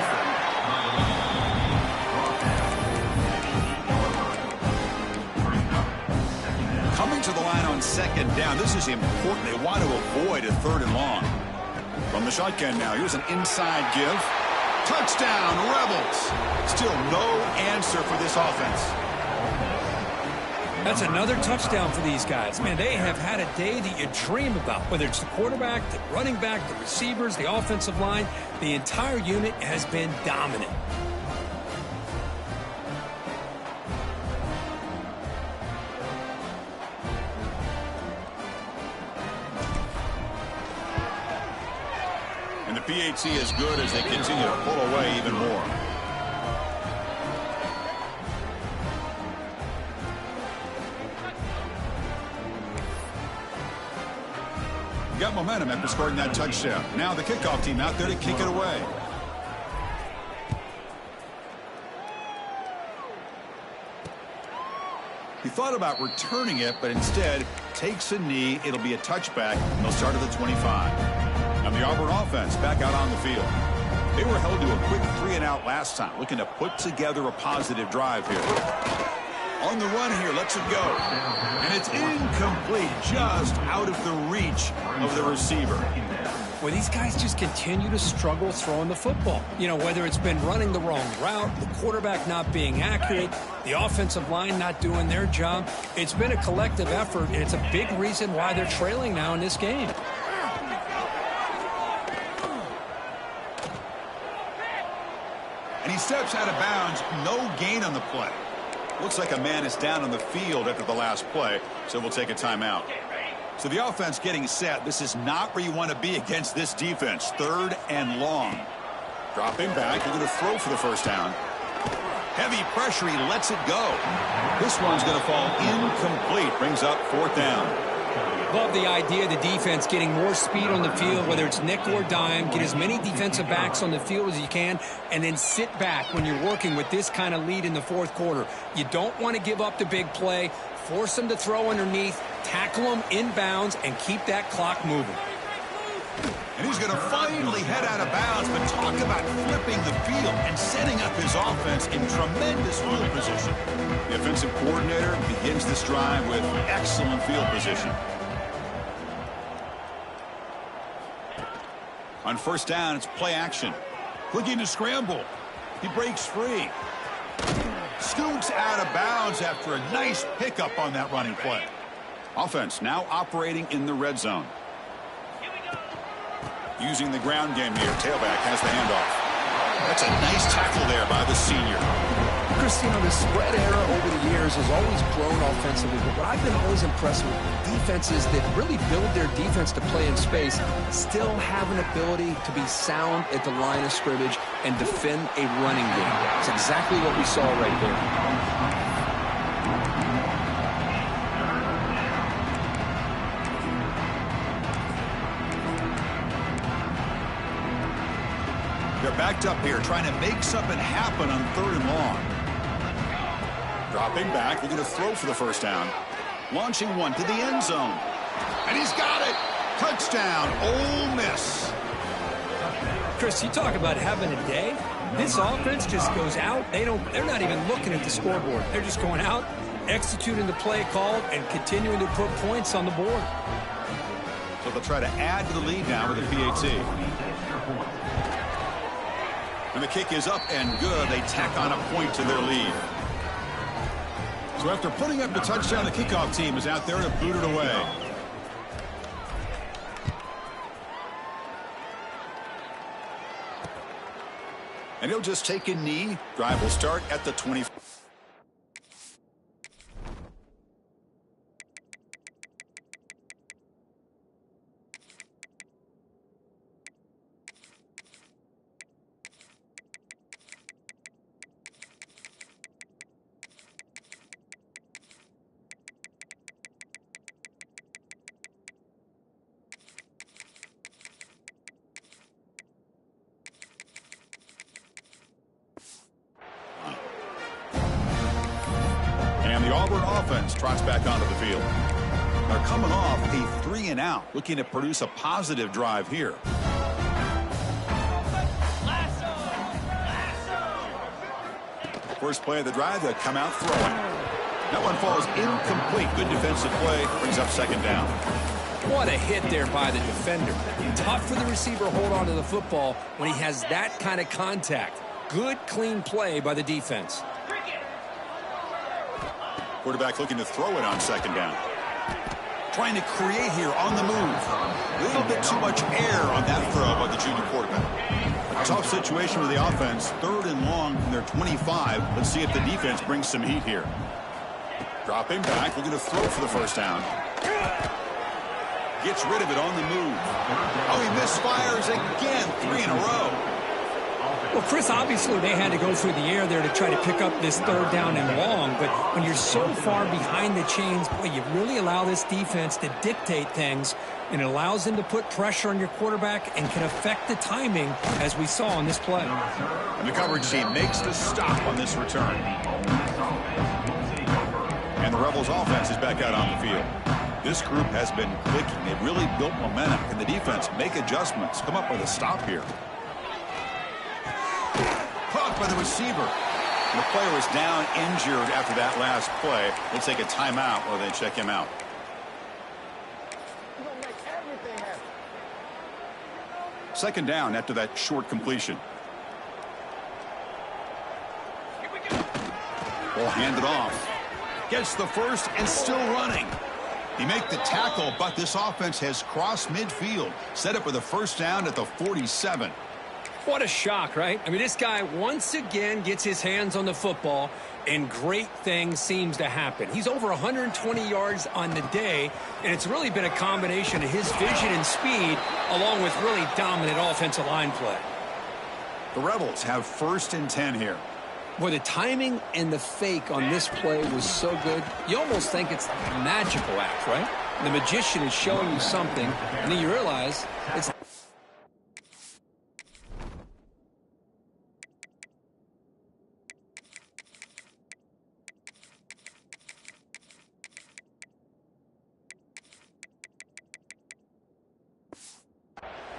Coming to the line on 2nd down. This is important. They want to avoid a 3rd and long. From the shotgun now, here's an inside give. Touchdown, Rebels. Still no answer for this offense. That's another touchdown for these guys. Man, they have had a day that you dream about, whether it's the quarterback, the running back, the receivers, the offensive line. The entire unit has been dominant. And the PAT is good as they continue to pull away even more. Got momentum after scoring that touchdown. Now the kickoff team out there to kick it away. He thought about returning it, but instead takes a knee. It'll be a touchback. They'll start at the 25. And the Auburn offense back out on the field. They were held to a quick 3-and-out last time, looking to put together a positive drive here. On the run here, lets it go. And it's incomplete, just out of the reach of the receiver. Well, these guys just continue to struggle throwing the football. You know, whether it's been running the wrong route, the quarterback not being accurate, the offensive line not doing their job. It's been a collective effort, and it's a big reason why they're trailing now in this game. And he steps out of bounds, no gain on the play. Looks like a man is down on the field after the last play, so we'll take a timeout. So the offense getting set. This is not where you want to be against this defense. 3rd and long. Dropping back. They're going to throw for the first down. Heavy pressure. He lets it go. This one's going to fall incomplete. Brings up 4th down. Love the idea of the defense getting more speed on the field, whether it's nickel or dime. Get as many defensive backs on the field as you can, and then sit back when you're working with this kind of lead in the 4th quarter. You don't want to give up the big play. Force them to throw underneath, tackle them inbounds, and keep that clock moving. And he's going to finally head out of bounds, but talk about flipping the field and setting up his offense in tremendous field position. The offensive coordinator begins this drive with excellent field position. On first down, it's play action. Looking to scramble. He breaks free. Scoots out of bounds after a nice pickup on that running play. Offense now operating in the red zone. Using the ground game here. Tailback has the handoff. That's a nice tackle there by the senior. Christine, the spread era over the years has always grown offensively, but what I've been always impressed with, defenses that really build their defense to play in space still have an ability to be sound at the line of scrimmage and defend a running game. It's exactly what we saw right there. They're backed up here, trying to make something happen on 3rd and long. Dropping back, looking to throw for the first down. Launching one to the end zone. And he's got it! Touchdown, Ole Miss. Chris, you talk about having a day. This offense just goes out. They're not even looking at the scoreboard. They're just going out, executing the play called, and continuing to put points on the board. So they'll try to add to the lead now with a PAT. And the kick is up and good. They tack on a point to their lead. So after putting up the touchdown, the kickoff team is out there to boot it away. And he'll just take a knee. Drive will start at the 20. And the Auburn offense trots back onto the field. They're coming off a 3-and-out, looking to produce a positive drive here. First play of the drive, they come out throwing. That one falls incomplete. Good defensive play, brings up 2nd down. What a hit there by the defender. Tough for the receiver to hold on to the football when he has that kind of contact. Good, clean play by the defense. Quarterback looking to throw it on 2nd down. Trying to create here on the move. A little bit too much air on that throw by the junior quarterback. Tough situation with the offense. 3rd and long from their 25. Let's see if the defense brings some heat here. Dropping back, looking to throw for the first down. Gets rid of it on the move. Oh, he misfires again. 3 in a row. Well, Chris, obviously they had to go through the air there to try to pick up this 3rd down and long, but when you're so far behind the chains, boy, you really allow this defense to dictate things, and it allows them to put pressure on your quarterback and can affect the timing, as we saw on this play. And the coverage team makes the stop on this return. And the Rebels offense is back out on the field. This group has been clicking. They've really built momentum. Can the defense make adjustments, come up with a stop here? Caught by the receiver. And the player was down injured after that last play. They'll take a timeout or they check him out. Second down after that short completion. Will hand it off. Gets the first and still running. He make the tackle, but this offense has crossed midfield. Set up with a first down at the 47. What a shock, right? I mean, this guy once again gets his hands on the football, and great things seems to happen. He's over 120 yards on the day, and it's really been a combination of his vision and speed, along with really dominant offensive line play. The Rebels have 1st and 10 here. Boy, the timing and the fake on this play was so good, you almost think it's a magical act, right? The magician is showing you something, and then you realize it's...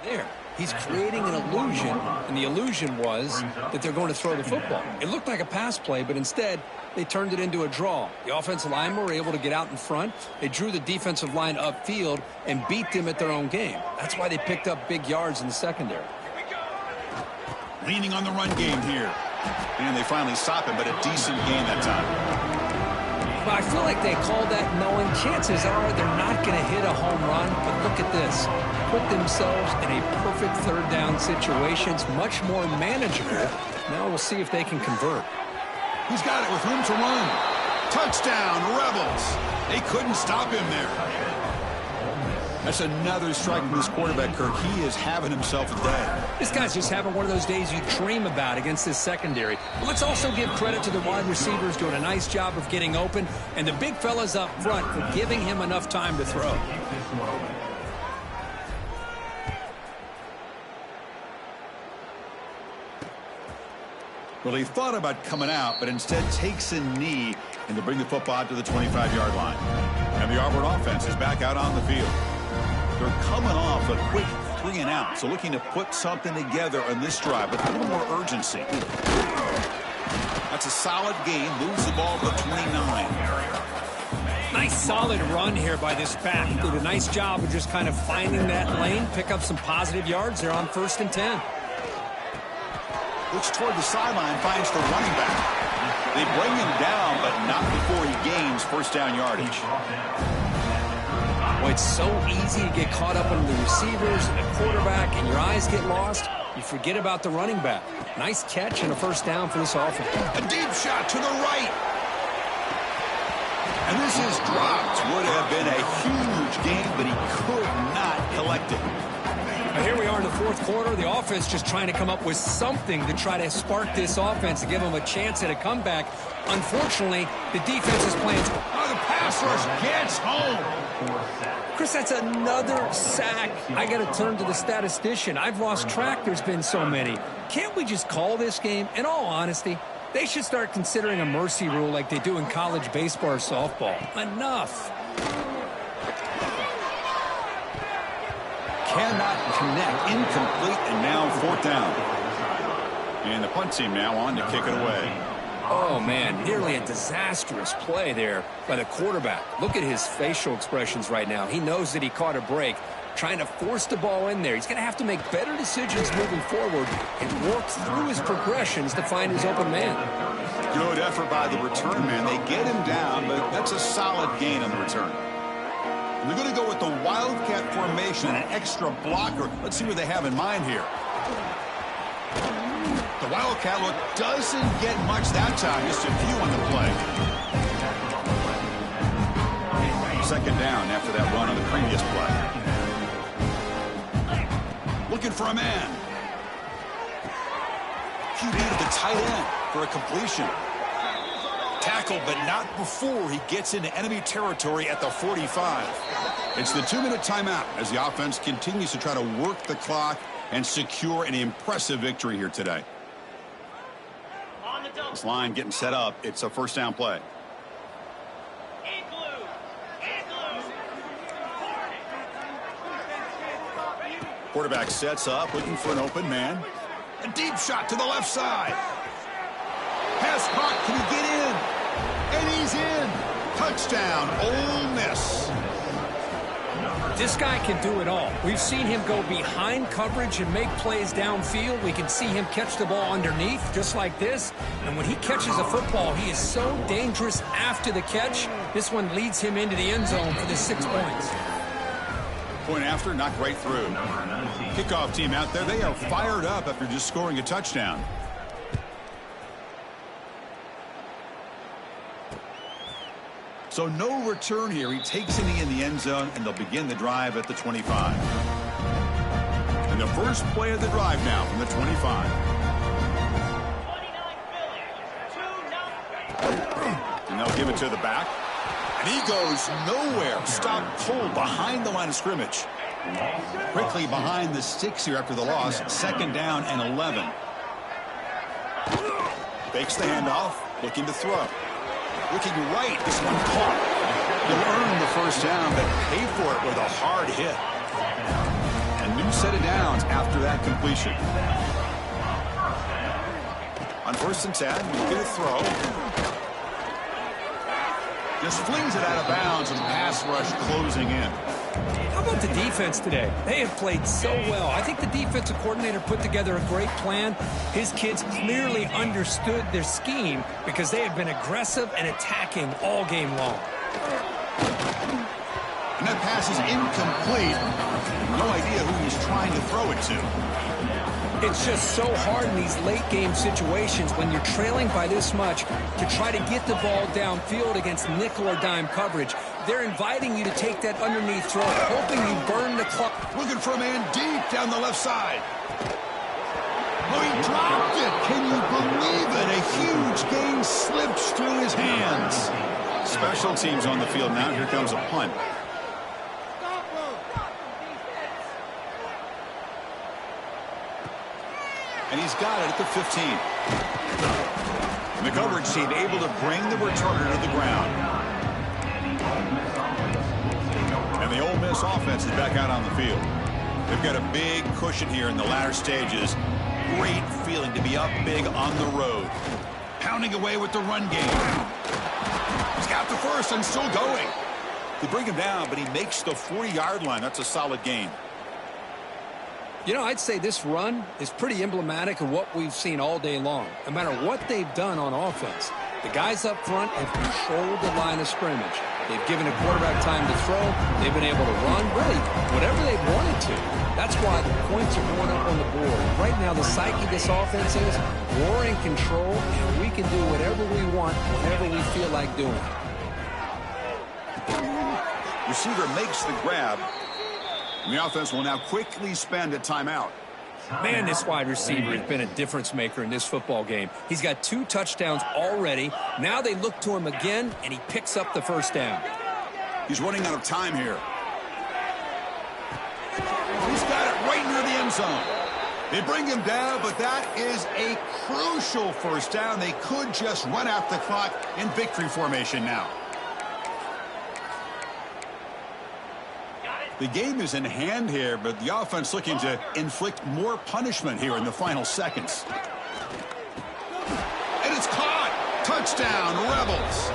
there. He's creating an illusion, and the illusion was that they're going to throw the football. It looked like a pass play, but instead they turned it into a draw. The offensive linemen were able to get out in front. They drew the defensive line upfield and beat them at their own game. That's why they picked up big yards in the secondary. Leaning on the run game here. And they finally stop him, but a decent game that time. Well, I feel like they called that knowing chances are they're not going to hit a home run. But look at this. Put themselves in a perfect third down situation. It's much more manageable. Now we'll see if they can convert. He's got it with room to run. Touchdown, Rebels. They couldn't stop him there. That's another strike from this quarterback, Kirk. He is having himself a day. This guy's just having one of those days you dream about against this secondary. But let's also give credit to the wide receivers doing a nice job of getting open, and the big fellas up front for giving him enough time to throw. Well, he thought about coming out, but instead takes a knee and to bring the football out to the 25-yard line. And the Auburn offense is back out on the field. They're coming off a quick 3-and-out, so looking to put something together on this drive with a little more urgency. That's a solid gain. Moves the ball to 29. Nice solid run here by this back. Did a nice job of just kind of finding that lane, pick up some positive yards there on 1st and 10. Looks toward the sideline, finds the running back. They bring him down, but not before he gains first down yardage. Boy, it's so easy to get caught up on the receivers and the quarterback, and your eyes get lost. You forget about the running back. Nice catch and a first down for this offense. A deep shot to the right. And this is dropped. Would have been a huge game, but he could not collect it. Now here we are in the 4th quarter. The offense just trying to come up with something to try to spark this offense to give them a chance at a comeback. Unfortunately, the defense is playing. Oh, the pass rush gets home. Chris, that's another sack. I got to turn to the statistician. I've lost track. There's been so many. Can't we just call this game? In all honesty, they should start considering a mercy rule like they do in college baseball or softball. Enough. Cannot connect. Incomplete, and now 4th down. And the punt team now on to kick it away. Oh, man, nearly a disastrous play there by the quarterback. Look at his facial expressions right now. He knows that he caught a break, trying to force the ball in there. He's going to have to make better decisions moving forward and work through his progressions to find his open man. Good effort by the return man. They get him down, but that's a solid gain on the return. They're going to go with the Wildcat formation and an extra blocker. Let's see what they have in mind here. The Wildcat look doesn't get much that time. Just a few on the play. 2nd down after that run on the previous play. Looking for a man. QB to the tight end for a completion. Tackled, but not before he gets into enemy territory at the 45. It's the 2-minute timeout as the offense continues to try to work the clock and secure an impressive victory here today. This line getting set up. It's a first down play. Quarterback sets up, looking for an open man. A deep shot to the left side. Pass caught. Can he get in? And he's in. Touchdown, Ole Miss. This guy can do it all. We've seen him go behind coverage and make plays downfield. We can see him catch the ball underneath, just like this. And when he catches a football, he is so dangerous after the catch. This one leads him into the end zone for the 6 points. Point after, knocked right through. Kickoff team out there, they are fired up after just scoring a touchdown. So no return here. He takes it in the end zone, and they'll begin the drive at the 25. And the first play of the drive now from the 25. And they'll give it to the back. And he goes nowhere. Stopped cold behind the line of scrimmage. Quickly behind the sticks here after the loss. 2nd down and 11. Fakes the handoff. Looking to throw. Looking right, this one caught. He'll earn the first down, but pay for it with a hard hit. And new set of downs after that completion. On 1st and 10, we get a throw. Just flings it out of bounds and pass rush closing in. How about the defense today? They have played so well. I think the defensive coordinator put together a great plan. His kids clearly understood their scheme because they have been aggressive and attacking all game long. And that pass is incomplete. No idea who he's trying to throw it to. It's just so hard in these late game situations when you're trailing by this much to try to get the ball downfield against nickel or dime coverage. They're inviting you to take that underneath throw, hoping you burn the clock. Looking for a man deep down the left side. Oh, he dropped it. Can you believe it? A huge gain slips through his hands. Special teams on the field now. Here comes a punt. And he's got it at the 15. And the coverage team able to bring the returner to the ground. And the Ole Miss offense is back out on the field. They've got a big cushion here in the latter stages. Great feeling to be up big on the road. Pounding away with the run game. He's got the first and still going. They bring him down, but he makes the 40-yard line. That's a solid gain. You know, I'd say this run is pretty emblematic of what we've seen all day long. No matter what they've done on offense, the guys up front have controlled the line of scrimmage. They've given a quarterback time to throw. They've been able to run, really, whatever they've wanted to. That's why the points are going up on the board. Right now, the psyche of this offense is we're in control, and we can do whatever we want whenever we feel like doing it. Receiver makes the grab. And the offense will now quickly spend a timeout. Man, this wide receiver has been a difference maker in this football game. He's got 2 touchdowns already. Now they look to him again, and he picks up the first down. He's running out of time here. He's got it right near the end zone. They bring him down, but that is a crucial first down. They could just run out the clock in victory formation now. The game is in hand here, but the offense looking to inflict more punishment here in the final seconds. And it's caught. Touchdown, Rebels.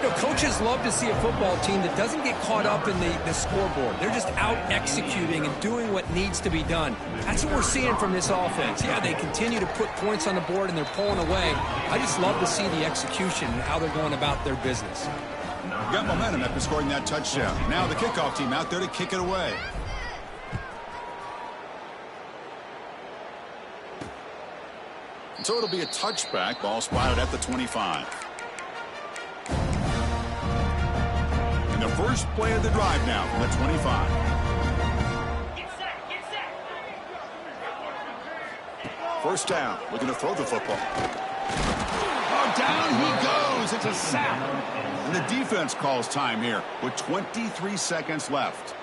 You know, coaches love to see a football team that doesn't get caught up in the scoreboard. They're just out executing and doing what needs to be done. That's what we're seeing from this offense. Yeah, they continue to put points on the board and they're pulling away. I just love to see the execution and how they're going about their business. Got momentum after scoring that touchdown. Now the kickoff team out there to kick it away. So it'll be a touchback. Ball spotted at the 25. And the first play of the drive now from the 25. First down. Looking to throw the football. Oh, down he goes. It's a sack. And the defense calls time here with 23 seconds left.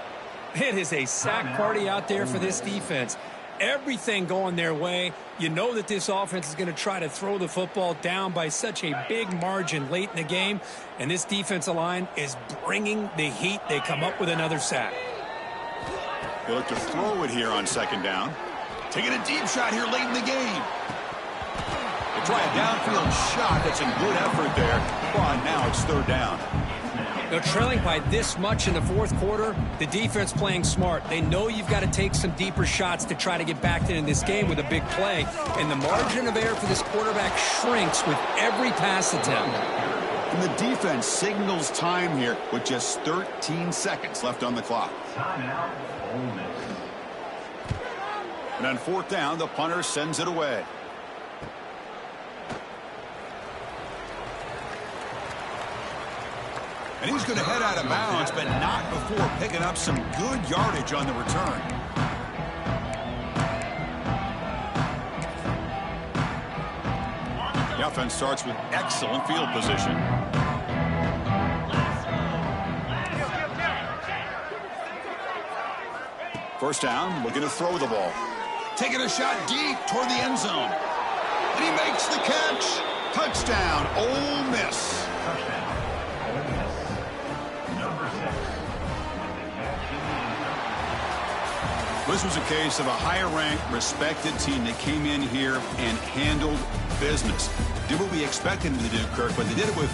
It is a sack party out there for this defense. Everything going their way. You know that this offense is going to try to throw the football down by such a big margin late in the game. And this defensive line is bringing the heat. They come up with another sack. They look to throw it here on second down. Taking a deep shot here late in the game. They try a downfield shot. That's a good effort there. But now it's third down. They're trailing by this much in the fourth quarter. The defense playing smart. They know you've got to take some deeper shots to try to get back into this game with a big play. And the margin of error for this quarterback shrinks with every pass attempt. And the defense signals time here with just 13 seconds left on the clock. And on fourth down, the punter sends it away. And he's going to head out of bounds, but not before picking up some good yardage on the return. The offense starts with excellent field position. First down, looking to throw the ball. Taking a shot deep toward the end zone. And he makes the catch. Touchdown, Ole Miss. Touchdown, Ole Miss. Number 6. This was a case of a higher-ranked, respected team that came in here and handled business. Did what we expected them to do, Kirk, but they did it with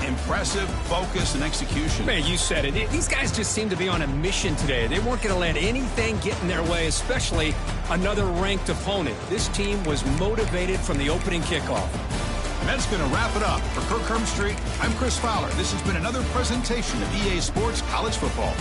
impressive focus and execution. Man, you said it. These guys just seem to be on a mission today. They weren't going to let anything get in their way, especially another ranked opponent. This team was motivated from the opening kickoff. And that's going to wrap it up. For Kirk Hermstreet, I'm Chris Fowler. This has been another presentation of EA Sports College Football.